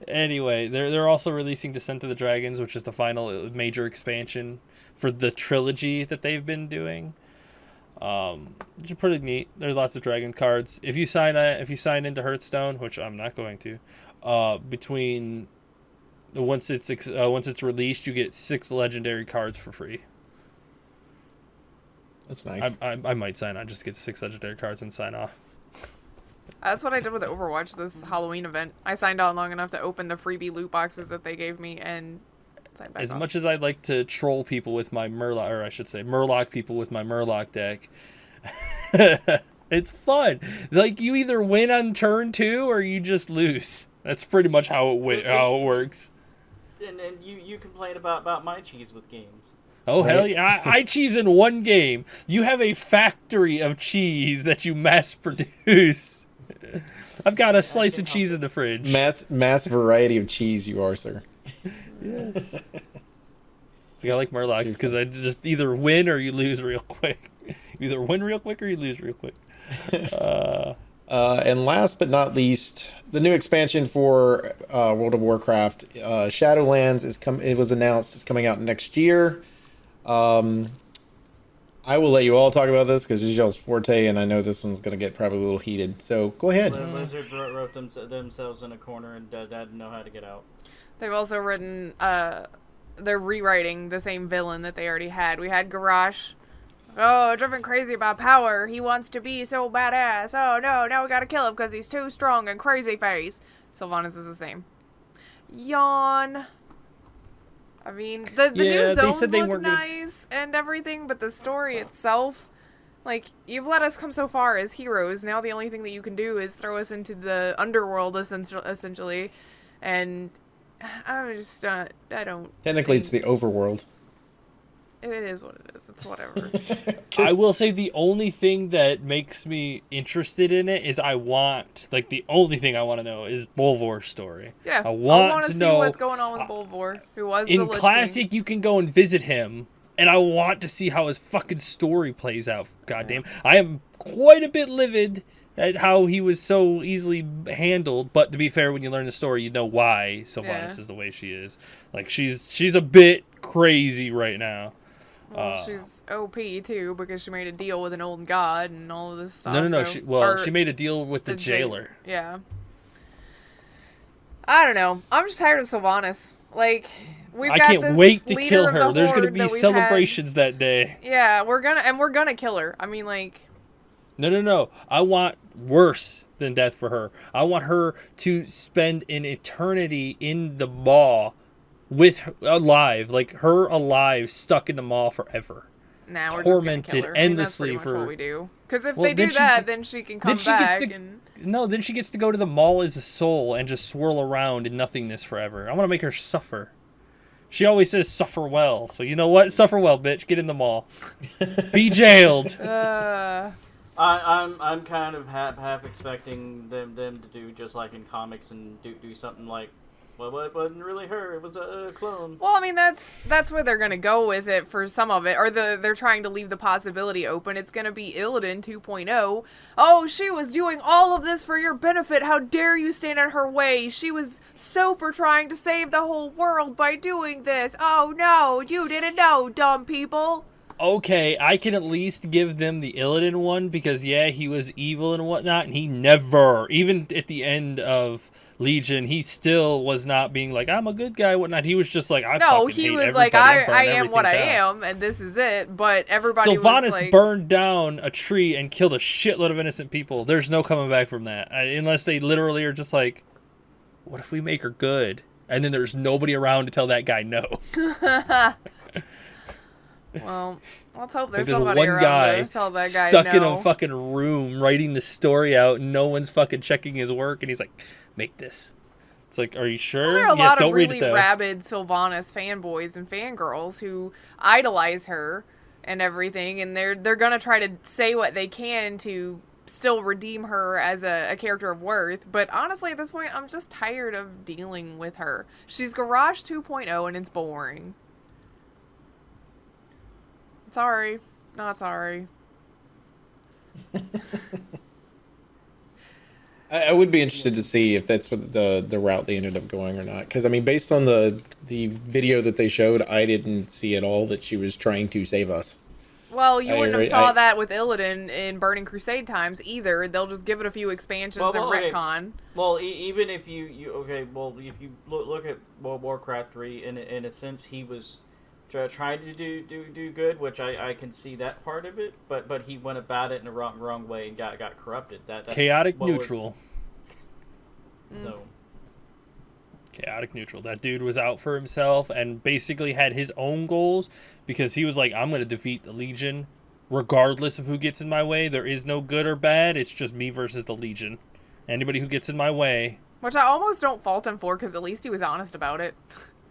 [SPEAKER 1] anyway, they're also releasing Descent of the Dragons, which is the final major expansion for the trilogy that they've been doing. Which is pretty neat. There's lots of dragon cards. If you sign into Hearthstone, which I'm not going to, between once it's released, you get 6 legendary cards for free.
[SPEAKER 2] That's nice.
[SPEAKER 1] I might sign on just to get 6 legendary cards and sign off.
[SPEAKER 3] That's what I did with Overwatch this Halloween event. I signed on long enough to open the freebie loot boxes that they gave me and signed back
[SPEAKER 1] As
[SPEAKER 3] off.
[SPEAKER 1] much as I'd like to troll people with my Murloc, or I should say Murloc people with my Murloc deck, it's fun. Like you either win on turn 2 or you just lose. That's pretty much how it works.
[SPEAKER 4] And you complain about my cheese with games.
[SPEAKER 1] Oh,
[SPEAKER 2] Right.
[SPEAKER 1] hell yeah. I cheese in one game. You have a factory of cheese that you mass produce. I've got a slice of cheese in the fridge.
[SPEAKER 2] Mass variety of cheese you are, sir.
[SPEAKER 1] Yes. See, I like Murlocs
[SPEAKER 2] too
[SPEAKER 1] because I just either win or you lose real quick. You either win real quick or you lose real quick.
[SPEAKER 2] And last but not least, the new expansion for World of Warcraft, Shadowlands It was announced it's coming out next year. I will let you all talk about this because this is y'all's forte, and I know this one's going to get probably a little heated. So go ahead.
[SPEAKER 4] Blizzard wrote themselves in a corner and didn't know how to get out.
[SPEAKER 3] They've also written, they're rewriting the same villain that they already had. We had Garrosh. Oh, driven crazy by power. He wants to be so badass. Oh no, now we gotta kill him because he's too strong and crazy face. Sylvanas is the same. Yawn. I mean, the new zones look nice and everything, but the story itself, like, you've let us come so far as heroes. Now the only thing that you can do is throw us into the underworld, essentially, and I'm just not, I don't...
[SPEAKER 2] Technically, it's the overworld.
[SPEAKER 3] It is what it is. It's whatever.
[SPEAKER 1] I will say the only thing that makes me interested in it is the only thing I want to know is Bolvor's story.
[SPEAKER 3] Yeah,
[SPEAKER 1] I want
[SPEAKER 3] to
[SPEAKER 1] see
[SPEAKER 3] know what's going on with Bolvor, who was the
[SPEAKER 1] in
[SPEAKER 3] Lich King.
[SPEAKER 1] Classic, you can go and visit him, and I want to see how his fucking story plays out. Goddamn, I am quite a bit livid at how he was so easily handled. But to be fair, when you learn the story, you know why Sylvanas is the way she is. Like she's a bit crazy right now.
[SPEAKER 3] Well, she's OP too because she made a deal with an old god and all of this stuff.
[SPEAKER 1] No.
[SPEAKER 3] So,
[SPEAKER 1] She made a deal with the jailer.
[SPEAKER 3] Yeah. I don't know. I'm just tired of Sylvanas. Like,
[SPEAKER 1] I can't wait to kill her. There's gonna be celebrations that day.
[SPEAKER 3] Yeah, we're gonna kill her. I mean, like.
[SPEAKER 1] No. I want worse than death for her. I want her to spend an eternity in the maw alive, stuck in the maw forever.
[SPEAKER 3] Nah, we're
[SPEAKER 1] tormented
[SPEAKER 3] just gonna kill her.
[SPEAKER 1] endlessly
[SPEAKER 3] I mean, that's pretty much what we do. Because if
[SPEAKER 1] Well,
[SPEAKER 3] they do
[SPEAKER 1] then she
[SPEAKER 3] that,
[SPEAKER 1] get-
[SPEAKER 3] then she can come
[SPEAKER 1] then she gets
[SPEAKER 3] back
[SPEAKER 1] to-
[SPEAKER 3] and.
[SPEAKER 1] No, then she gets to go to the mall as a soul and just swirl around in nothingness forever. I want to make her suffer. She always says suffer well, so you know what? Suffer well, bitch. Get in the mall. Be jailed.
[SPEAKER 4] I'm kind of half expecting them to do just like in comics and do something like, well, it wasn't really her, it was a clone.
[SPEAKER 3] Well, I mean, that's where they're gonna go with it for some of it, or they're trying to leave the possibility open. It's gonna be Illidan 2.0. Oh, she was doing all of this for your benefit. How dare you stand in her way? She was super trying to save the whole world by doing this. Oh no, you didn't know, dumb people.
[SPEAKER 1] Okay, I can at least give them the Illidan one because, yeah, he was evil and whatnot, and he never, even at the end of Legion, he still was not being like, I'm a good guy, whatnot. He was just like, I
[SPEAKER 3] No,
[SPEAKER 1] fucking
[SPEAKER 3] he
[SPEAKER 1] hate
[SPEAKER 3] was
[SPEAKER 1] everybody.
[SPEAKER 3] like,
[SPEAKER 1] I'm burning
[SPEAKER 3] I am what I
[SPEAKER 1] everything down."
[SPEAKER 3] am, and this is it. But everybody
[SPEAKER 1] Sylvanas
[SPEAKER 3] was like,
[SPEAKER 1] burned down a tree and killed a shitload of innocent people. There's no coming back from that. Unless they literally are just like, what if we make her good? And then there's nobody around to tell that guy no.
[SPEAKER 3] well, let's hope there's
[SPEAKER 1] There's
[SPEAKER 3] somebody
[SPEAKER 1] one
[SPEAKER 3] around
[SPEAKER 1] guy
[SPEAKER 3] to tell that guy
[SPEAKER 1] stuck
[SPEAKER 3] no.
[SPEAKER 1] in a fucking room writing the story out, and no one's fucking checking his work, and he's like, make this. It's like, are you sure?
[SPEAKER 3] Well, there are a
[SPEAKER 1] Yes,
[SPEAKER 3] lot
[SPEAKER 1] don't
[SPEAKER 3] of
[SPEAKER 1] read
[SPEAKER 3] really
[SPEAKER 1] it though.
[SPEAKER 3] rabid Sylvanas fanboys and fangirls who idolize her and everything, and they're gonna try to say what they can to still redeem her as a character of worth. But honestly, at this point, I'm just tired of dealing with her. She's Garage 2.0, and it's boring. Sorry, not sorry.
[SPEAKER 2] I would be interested to see if that's what the route they ended up going or not. Because, I mean, based on the video that they showed, I didn't see at all that she was trying to save us.
[SPEAKER 3] Well, you wouldn't have saw that with Illidan in Burning Crusade times either. They'll just give it a few expansions and retcon.
[SPEAKER 4] Well, even if you okay, well, if you look at World of Warcraft 3, in a sense, he was trying to do good, which I can see that part of it, but he went about it in the wrong way and got corrupted. That's
[SPEAKER 1] Chaotic neutral.
[SPEAKER 4] So.
[SPEAKER 1] Chaotic neutral. That dude was out for himself and basically had his own goals because he was like, I'm going to defeat the Legion regardless of who gets in my way. There is no good or bad. It's just me versus the Legion. Anybody who gets in my way.
[SPEAKER 3] Which I almost don't fault him for because at least he was honest about it.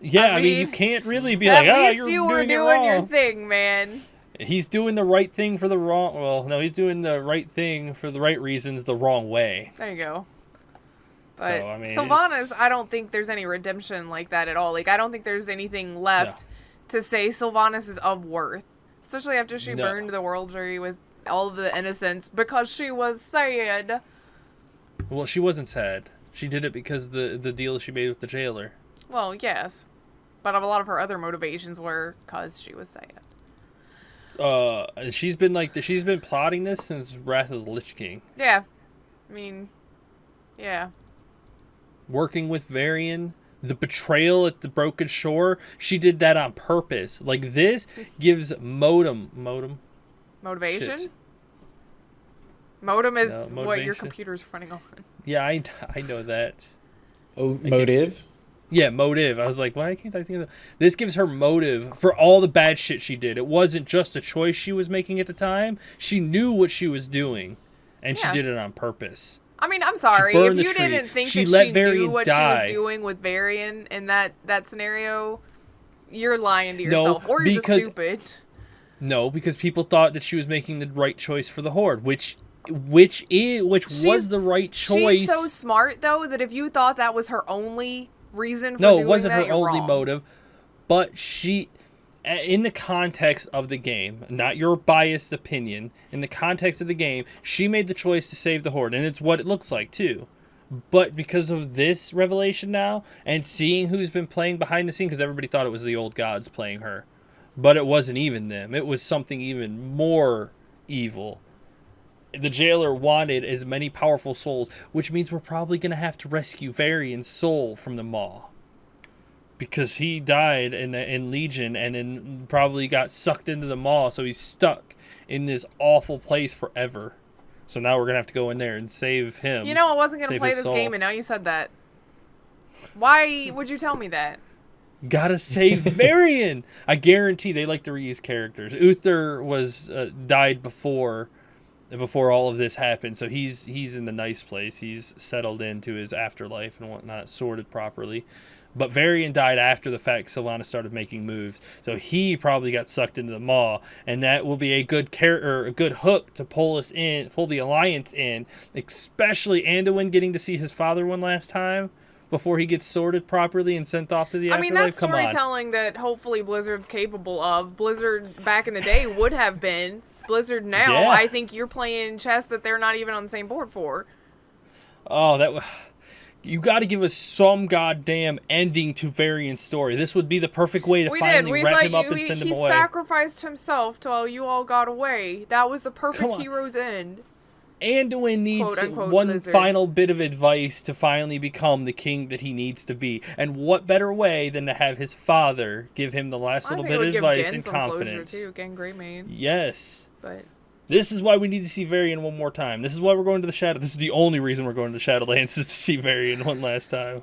[SPEAKER 1] Yeah, I mean, you can't really be
[SPEAKER 3] like,
[SPEAKER 1] at
[SPEAKER 3] least
[SPEAKER 1] least
[SPEAKER 3] you were
[SPEAKER 1] doing
[SPEAKER 3] your thing, man.
[SPEAKER 1] He's doing the right thing for the wrong... Well, no, he's doing the right thing for the right reasons the wrong way.
[SPEAKER 3] There you go. But
[SPEAKER 1] so, I mean,
[SPEAKER 3] Sylvanas, I don't think there's any redemption like that at all. Like, I don't think there's anything left to say Sylvanas is of worth. Especially after she burned the world tree with all of the innocents because she was sad.
[SPEAKER 1] Well, she wasn't sad. She did it because the deal she made with the jailer.
[SPEAKER 3] Well, yes. But a lot of her other motivations were because she was sad.
[SPEAKER 1] She's been plotting this since Wrath of the Lich King.
[SPEAKER 3] Yeah. I mean, yeah.
[SPEAKER 1] Working with Varian, the betrayal at the Broken Shore, she did that on purpose. Like, this gives Modem.
[SPEAKER 3] Motivation?
[SPEAKER 1] Shit.
[SPEAKER 3] Modem is what your computer's running on.
[SPEAKER 1] Yeah, I know that.
[SPEAKER 2] Oh, motive?
[SPEAKER 1] Yeah, motive. I was like, why can't I think of that? This gives her motive for all the bad shit she did. It wasn't just a choice she was making at the time. She knew what she was doing, and she did it on purpose.
[SPEAKER 3] I mean, I'm sorry. If you didn't think she knew what she was doing with Varian in that scenario, you're lying to yourself. Or you're just stupid.
[SPEAKER 1] No, because people thought that she was making the right choice for the Horde, which was the right choice.
[SPEAKER 3] She's so smart, though, that if you thought that was her only reason for doing that,
[SPEAKER 1] no, it wasn't her only
[SPEAKER 3] wrong.
[SPEAKER 1] motive. But she, in the context of the game, not your biased opinion, in the context of the game, she made the choice to save the Horde, and it's what it looks like, too. But because of this revelation now, and seeing who's been playing behind the scenes, because everybody thought it was the old gods playing her, but it wasn't even them. It was something even more evil. The jailer wanted as many powerful souls, which means we're probably going to have to rescue Varian's soul from the Maw. Because he died in Legion and then probably got sucked into the Maw, so he's stuck in this awful place forever. So now we're going to have to go in there and save him.
[SPEAKER 3] You know, I wasn't going to play this game, and now you said that. Why would you tell me that?
[SPEAKER 1] Gotta save Varian! I guarantee they like to reuse characters. Uther was died before all of this happened, so he's in the nice place. He's settled into his afterlife and whatnot, sorted properly. But Varian died after the fact Sylvanas started making moves. So he probably got sucked into the maw. And that will be a good a good hook to pull us in, pull the Alliance in. Especially Anduin getting to see his father one last time before he gets sorted properly and sent off to the afterlife.
[SPEAKER 3] I mean, that's storytelling that hopefully Blizzard's capable of. Blizzard back in the day would have been. Blizzard now,
[SPEAKER 1] Yeah.
[SPEAKER 3] I think you're playing chess that they're not even on the same board for.
[SPEAKER 1] Oh, you got to give us some goddamn ending to Varian's story. This would be the perfect way to finally wrap him up and send him away.
[SPEAKER 3] He sacrificed himself till you all got away. That was the perfect
[SPEAKER 1] on.
[SPEAKER 3] hero's end.
[SPEAKER 1] Anduin needs
[SPEAKER 3] Quote, unquote,
[SPEAKER 1] one
[SPEAKER 3] Blizzard.
[SPEAKER 1] final bit of advice to finally become the king that he needs to be. And what better way than to have his father give him the last little bit of advice and confidence.
[SPEAKER 3] Too. Gen Greymane.
[SPEAKER 1] Yes.
[SPEAKER 3] But
[SPEAKER 1] This is why we need to see Varian one more time. This is why we're going to the Shadow. This is the only reason we're going to the Shadowlands is to see Varian one last time.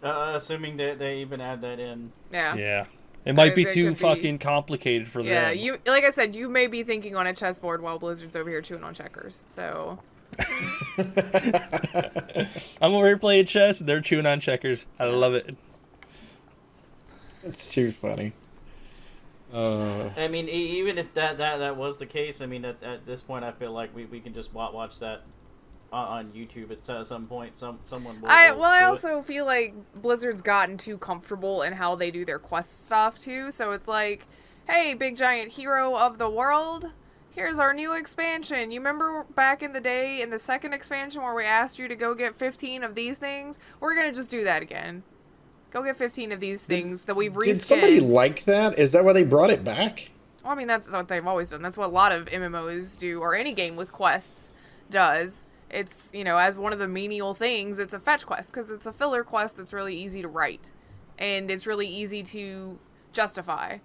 [SPEAKER 4] Assuming that they even add that in.
[SPEAKER 3] yeah.
[SPEAKER 1] Yeah. It might be
[SPEAKER 3] That
[SPEAKER 1] too
[SPEAKER 3] could be-
[SPEAKER 1] fucking complicated for
[SPEAKER 3] Yeah,
[SPEAKER 1] them.
[SPEAKER 3] you like I said, you may be thinking on a chessboard while Blizzard's over here chewing on checkers. So
[SPEAKER 1] I'm over here playing chess and they're chewing on checkers. I love it.
[SPEAKER 2] It's too funny.
[SPEAKER 4] I mean, even if that was the case, I mean, at this point, I feel like we can just watch that on YouTube at some point. Someone will.
[SPEAKER 3] I
[SPEAKER 4] do it.
[SPEAKER 3] also feel like Blizzard's gotten too comfortable in how they do their quest stuff too. So it's like, hey, big giant hero of the world, here's our new expansion. You remember back in the day in the second expansion where we asked you to go get 15 of these things? We're gonna just do that again. Go get 15 of these things that we've reskinned.
[SPEAKER 2] Did somebody like that? Is that why they brought it back?
[SPEAKER 3] Well, I mean, that's what they've always done. That's what a lot of MMOs do, or any game with quests does. It's, you know, as one of the menial things, it's a fetch quest, because it's a filler quest that's really easy to write. And it's really easy to justify.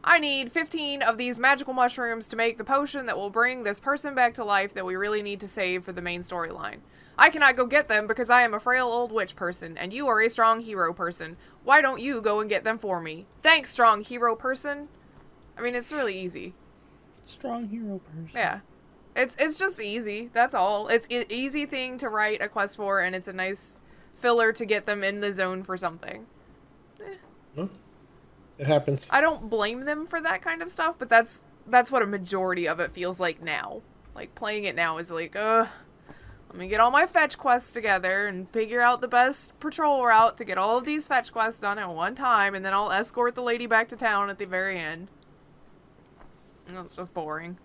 [SPEAKER 3] I need 15 of these magical mushrooms to make the potion that will bring this person back to life that we really need to save for the main storyline. I cannot go get them because I am a frail old witch person, and you are a strong hero person. Why don't you go and get them for me? Thanks, strong hero person. I mean, it's really easy.
[SPEAKER 1] Strong hero person.
[SPEAKER 3] Yeah. It's just easy. That's all. It's an easy thing to write a quest for, and it's a nice filler to get them in the zone for something.
[SPEAKER 2] Well, it happens.
[SPEAKER 3] I don't blame them for that kind of stuff, but that's what a majority of it feels like now. Like, playing it now is like, let me get all my fetch quests together and figure out the best patrol route to get all of these fetch quests done at one time, and then I'll escort the lady back to town at the very end. It's just boring.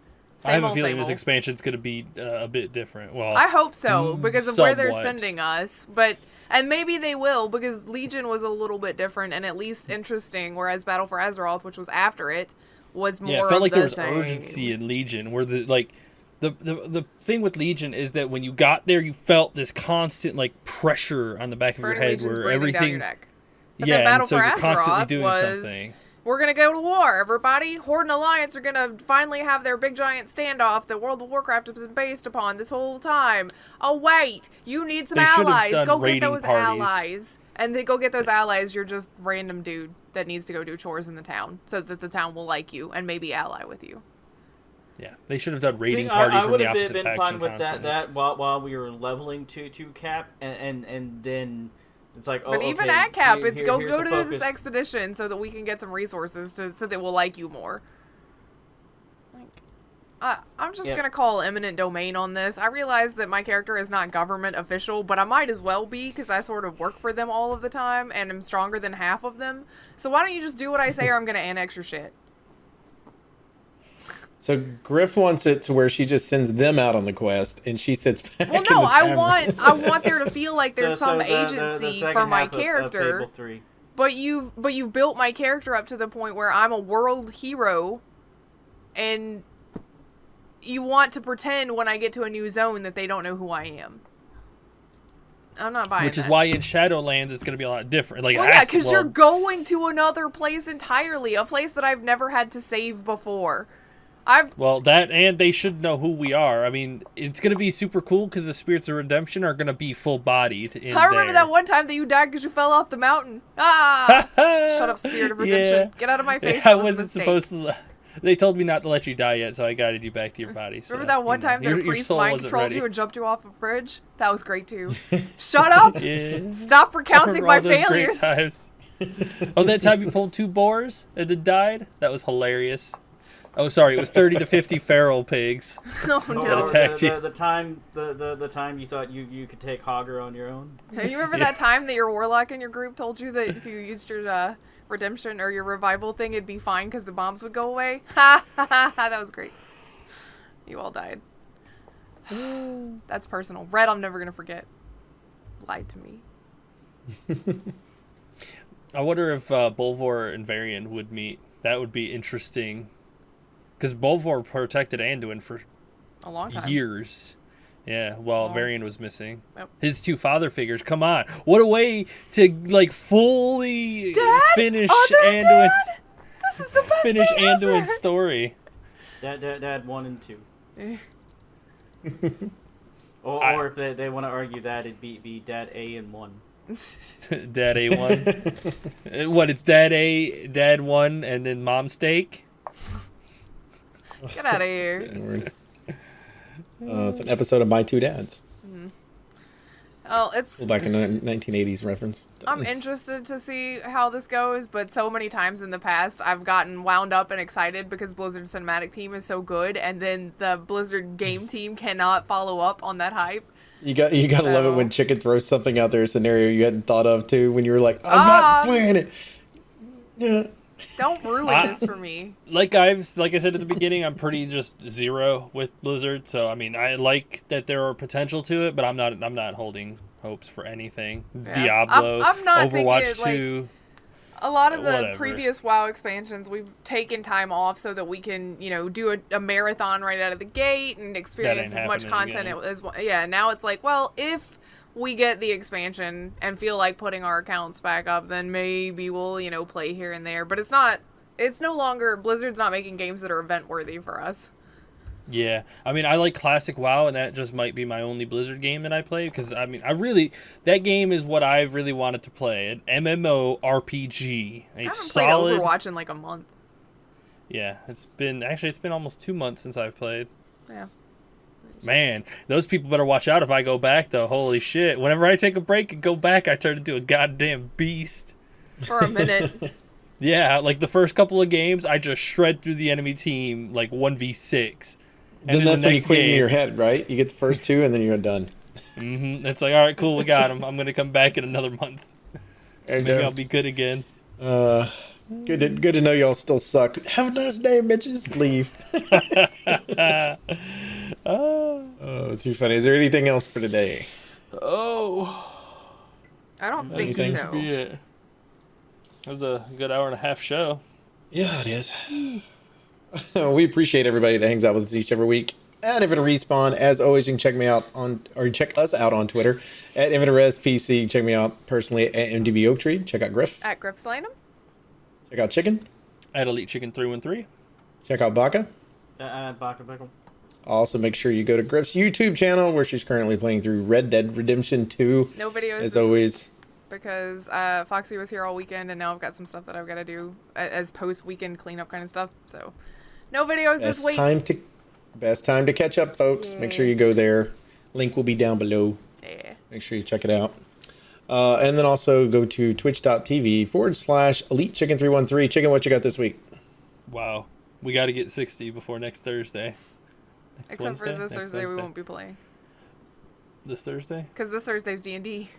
[SPEAKER 1] I have a
[SPEAKER 3] Same
[SPEAKER 1] feeling this
[SPEAKER 3] old.
[SPEAKER 1] expansion's going to be a bit different. Well,
[SPEAKER 3] I hope so, because of where they're
[SPEAKER 1] somewhat.
[SPEAKER 3] sending us. And maybe they will, because Legion was a little bit different and at least interesting, whereas Battle for Azeroth, which was after it, was more
[SPEAKER 1] yeah, it felt like
[SPEAKER 3] the
[SPEAKER 1] there was
[SPEAKER 3] same.
[SPEAKER 1] urgency in Legion, where the thing with Legion is that when you got there, you felt this constant like pressure on the back of your
[SPEAKER 3] Burning
[SPEAKER 1] head,
[SPEAKER 3] Legion's
[SPEAKER 1] where
[SPEAKER 3] breathing down
[SPEAKER 1] everything,
[SPEAKER 3] your neck. But
[SPEAKER 1] yeah,
[SPEAKER 3] then Battle
[SPEAKER 1] and so
[SPEAKER 3] for
[SPEAKER 1] you're constantly
[SPEAKER 3] Azeroth
[SPEAKER 1] doing
[SPEAKER 3] was,
[SPEAKER 1] something.
[SPEAKER 3] we're gonna go to war, everybody. Horde and Alliance are gonna finally have their big giant standoff that World of Warcraft has been based upon this whole time. Oh wait, you need some
[SPEAKER 1] They should have
[SPEAKER 3] allies.
[SPEAKER 1] done
[SPEAKER 3] Go get
[SPEAKER 1] raiding
[SPEAKER 3] those
[SPEAKER 1] parties.
[SPEAKER 3] allies. And they go get those allies, you're just random dude that needs to go do chores in the town, so that the town will like you and maybe ally with you.
[SPEAKER 1] Yeah, they should have done raiding
[SPEAKER 4] See,
[SPEAKER 1] parties
[SPEAKER 4] I
[SPEAKER 1] from
[SPEAKER 4] would
[SPEAKER 1] the
[SPEAKER 4] have
[SPEAKER 1] opposite
[SPEAKER 4] been
[SPEAKER 1] faction
[SPEAKER 4] fine with
[SPEAKER 1] constantly.
[SPEAKER 4] that while we were leveling to cap, and then it's like, oh,
[SPEAKER 3] But even
[SPEAKER 4] okay,
[SPEAKER 3] at cap,
[SPEAKER 4] here's
[SPEAKER 3] go
[SPEAKER 4] the
[SPEAKER 3] to
[SPEAKER 4] focus.
[SPEAKER 3] this expedition so that we can get some resources so that we'll like you more. I'm just
[SPEAKER 4] Yep.
[SPEAKER 3] gonna call eminent domain on this. I realize that my character is not government official, but I might as well be because I sort of work for them all of the time and am stronger than half of them. So why don't you just do what I say or I'm gonna annex your shit?
[SPEAKER 2] So Grif wants it to where she just sends them out on the quest, and she sits back.
[SPEAKER 3] Well,
[SPEAKER 2] in
[SPEAKER 3] no,
[SPEAKER 2] the tavern.
[SPEAKER 3] I want there to feel like there's some
[SPEAKER 4] the
[SPEAKER 3] agency
[SPEAKER 4] second
[SPEAKER 3] for my
[SPEAKER 4] half of
[SPEAKER 3] character.
[SPEAKER 4] Fable 3.
[SPEAKER 3] But you've built my character up to the point where I'm a world hero, and you want to pretend when I get to a new zone that they don't know who I am. I'm not buying
[SPEAKER 1] Which is
[SPEAKER 3] that.
[SPEAKER 1] why in Shadowlands it's going to be a lot different. Like,
[SPEAKER 3] Well, yeah, because you're going to another place entirely, a place that I've never had to save before.
[SPEAKER 1] Well, that and they should know who we are. I mean, it's going to be super cool because the Spirits of Redemption are going to be full-bodied in
[SPEAKER 3] I remember
[SPEAKER 1] there.
[SPEAKER 3] that one time that you died because you fell off the mountain. Ah! Shut up, Spirit of Redemption.
[SPEAKER 1] Yeah.
[SPEAKER 3] Get out of my face.
[SPEAKER 1] I
[SPEAKER 3] That was a
[SPEAKER 1] wasn't
[SPEAKER 3] mistake.
[SPEAKER 1] supposed to. They told me not to let you die yet, so I guided you back to your body. So,
[SPEAKER 3] Remember that one time
[SPEAKER 1] your
[SPEAKER 3] their priest
[SPEAKER 1] soul
[SPEAKER 3] mind
[SPEAKER 1] wasn't
[SPEAKER 3] controlled
[SPEAKER 1] ready.
[SPEAKER 3] you and jumped you off a bridge? That was great too. Shut up!
[SPEAKER 1] Yeah.
[SPEAKER 3] Stop
[SPEAKER 1] I
[SPEAKER 3] recounting
[SPEAKER 1] remember
[SPEAKER 3] my
[SPEAKER 1] all those great
[SPEAKER 3] failures.
[SPEAKER 1] times. Oh, that time you pulled 2 boars and then died? That was hilarious. Oh, sorry, it was 30 to 50 feral pigs.
[SPEAKER 3] Oh
[SPEAKER 4] Or
[SPEAKER 3] no!
[SPEAKER 1] attacked you.
[SPEAKER 4] the time you thought you could take Hogger on your own.
[SPEAKER 3] Hey, you remember that time that your warlock in your group told you that if you used your redemption or your revival thing, it'd be fine because the bombs would go away? Ha ha ha! That was great. You all died. That's personal. Red, I'm never gonna forget. Lied to me.
[SPEAKER 1] I wonder if Bulvor and Varian would meet. That would be interesting. Because Bulvor protected Anduin for
[SPEAKER 3] A long time.
[SPEAKER 1] years. Yeah, while
[SPEAKER 3] Well,
[SPEAKER 1] Varian was missing.
[SPEAKER 3] Yep.
[SPEAKER 1] His 2 father figures. Come on. What a way to, like, fully
[SPEAKER 3] Dad?
[SPEAKER 1] finish
[SPEAKER 3] Other
[SPEAKER 1] Anduin's...
[SPEAKER 3] Dad? This is the best
[SPEAKER 1] Finish
[SPEAKER 3] day ever.
[SPEAKER 1] Anduin's story.
[SPEAKER 4] Dad 1 and 2.
[SPEAKER 3] Eh.
[SPEAKER 4] Or if they want to argue that, it'd be Dad A and 1.
[SPEAKER 1] Dad A1. What, it's Dad A, Dad 1, and then Mom Steak?
[SPEAKER 3] Get out of here.
[SPEAKER 2] Lord. It's an episode of My Two Dads.
[SPEAKER 3] Oh, it's.
[SPEAKER 2] Back in 1980s reference.
[SPEAKER 3] I'm interested to see how this goes, but so many times in the past I've gotten wound up and excited because Blizzard's cinematic team is so good, and then the Blizzard game team cannot follow up on that hype.
[SPEAKER 2] You gotta love it when
[SPEAKER 3] So-
[SPEAKER 2] Chicken throws something out there, a scenario you hadn't thought of too, when you were like, I'm not playing it. Yeah.
[SPEAKER 3] Don't ruin this for me.
[SPEAKER 1] Like I said at the beginning, I'm pretty just 0 with Blizzard. So I mean, I like that there are potential to it, but I'm not holding hopes for anything.
[SPEAKER 3] Yeah.
[SPEAKER 1] Diablo,
[SPEAKER 3] I'm not
[SPEAKER 1] Overwatch
[SPEAKER 3] thinking, like,
[SPEAKER 1] 2.
[SPEAKER 3] A lot of the
[SPEAKER 1] Whatever.
[SPEAKER 3] previous WoW expansions, we've taken time off so that we can, do a marathon right out of the gate and experience
[SPEAKER 1] ain't
[SPEAKER 3] as much
[SPEAKER 1] happening
[SPEAKER 3] content
[SPEAKER 1] again.
[SPEAKER 3] as yeah. Now it's like, well, if we get the expansion and feel like putting our accounts back up, then maybe we'll play here and there. But it's not. It's no longer Blizzard's not making games that are event worthy for us.
[SPEAKER 1] Yeah, I mean, I like classic WoW, and that just might be my only Blizzard game that I play. Because I mean, that game is what I really wanted to play, an MMO RPG.
[SPEAKER 3] I haven't
[SPEAKER 1] Solid.
[SPEAKER 3] played Overwatch in like a month.
[SPEAKER 1] Yeah, it's been almost 2 months since I've played.
[SPEAKER 3] Yeah.
[SPEAKER 1] Man, those people better watch out if I go back, though. Holy shit! Whenever I take a break and go back, I turn into a goddamn beast.
[SPEAKER 3] For a minute.
[SPEAKER 1] Yeah, like the first couple of games, I just shred through the enemy team like 1v6. And
[SPEAKER 2] Then that's
[SPEAKER 1] the
[SPEAKER 2] when you
[SPEAKER 1] next
[SPEAKER 2] quit in
[SPEAKER 1] game-
[SPEAKER 2] your head, right? You get the first 2 and then you're done.
[SPEAKER 1] It's like, all right, cool, we got him. I'm gonna come back in another month.
[SPEAKER 2] And,
[SPEAKER 1] Maybe I'll be good again.
[SPEAKER 2] good to know y'all still suck. Have a nice day, bitches. Leave. Oh, too funny. Is there anything else for today?
[SPEAKER 1] Oh,
[SPEAKER 3] I don't think
[SPEAKER 2] Anything?
[SPEAKER 3] so.
[SPEAKER 1] yeah. That was a good hour and a half show.
[SPEAKER 2] Yeah, it is. We appreciate everybody that hangs out with us each every week. At Infinite Respawn, as always, you can check us out on Twitter at Infinite Res PC. Check me out personally at MDB Oak Tree. Check out Grif.
[SPEAKER 3] At Grif Slanum?
[SPEAKER 2] Check out Chicken.
[SPEAKER 1] At Elite Chicken 313.
[SPEAKER 2] Check out Baka.
[SPEAKER 4] Baka.
[SPEAKER 2] Also, make sure you go to Grif's YouTube channel where she's currently playing through Red Dead Redemption 2.
[SPEAKER 3] No videos
[SPEAKER 2] As
[SPEAKER 3] this
[SPEAKER 2] always.
[SPEAKER 3] week because Foxy was here all weekend, and now I've got some stuff that I've got to do as post-weekend cleanup kind of stuff. So, no videos this week.
[SPEAKER 2] Best time to catch up, folks.
[SPEAKER 3] Yeah.
[SPEAKER 2] Make sure you go there. Link will be down below.
[SPEAKER 3] Yeah.
[SPEAKER 2] Make sure you check it out. And then also go to twitch.tv/Elite Chicken 313. Chicken, what you got this week?
[SPEAKER 1] Wow. We got to get 60 before next Thursday.
[SPEAKER 3] Except for this Thursday, we won't be playing.
[SPEAKER 1] This Thursday?
[SPEAKER 3] Because this Thursday's D&D.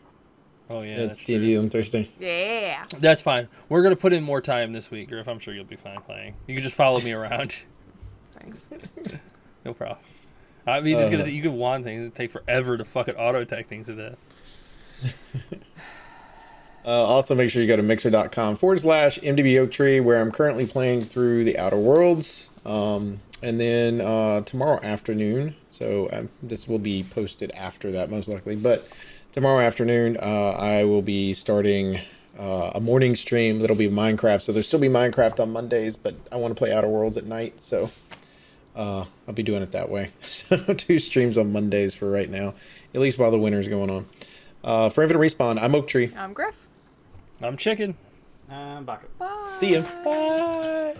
[SPEAKER 1] Oh, yeah.
[SPEAKER 2] It's
[SPEAKER 1] That's
[SPEAKER 2] D&D
[SPEAKER 1] true.
[SPEAKER 2] on Thursday.
[SPEAKER 3] Yeah.
[SPEAKER 1] That's fine. We're going to put in more time this week, Griff. I'm sure you'll be fine playing. You can just follow me around.
[SPEAKER 3] Thanks.
[SPEAKER 1] No problem. I mean, you could wand things. It'd take forever to fucking auto-attack things to death.
[SPEAKER 2] Also, make sure you go to mixer.com/MDB Oak Tree, where I'm currently playing through the Outer Worlds. And then tomorrow afternoon, so this will be posted after that most likely, but tomorrow afternoon I will be starting a morning stream that'll be Minecraft. So there'll still be Minecraft on Mondays, but I want to play Outer Worlds at night, so I'll be doing it that way. So 2 streams on Mondays for right now, at least while the winter's going on. For Infinite Respawn, I'm Oak Tree.
[SPEAKER 3] I'm Griff.
[SPEAKER 1] I'm Chicken.
[SPEAKER 4] Baka.
[SPEAKER 3] Bye.
[SPEAKER 2] See ya.
[SPEAKER 1] Bye.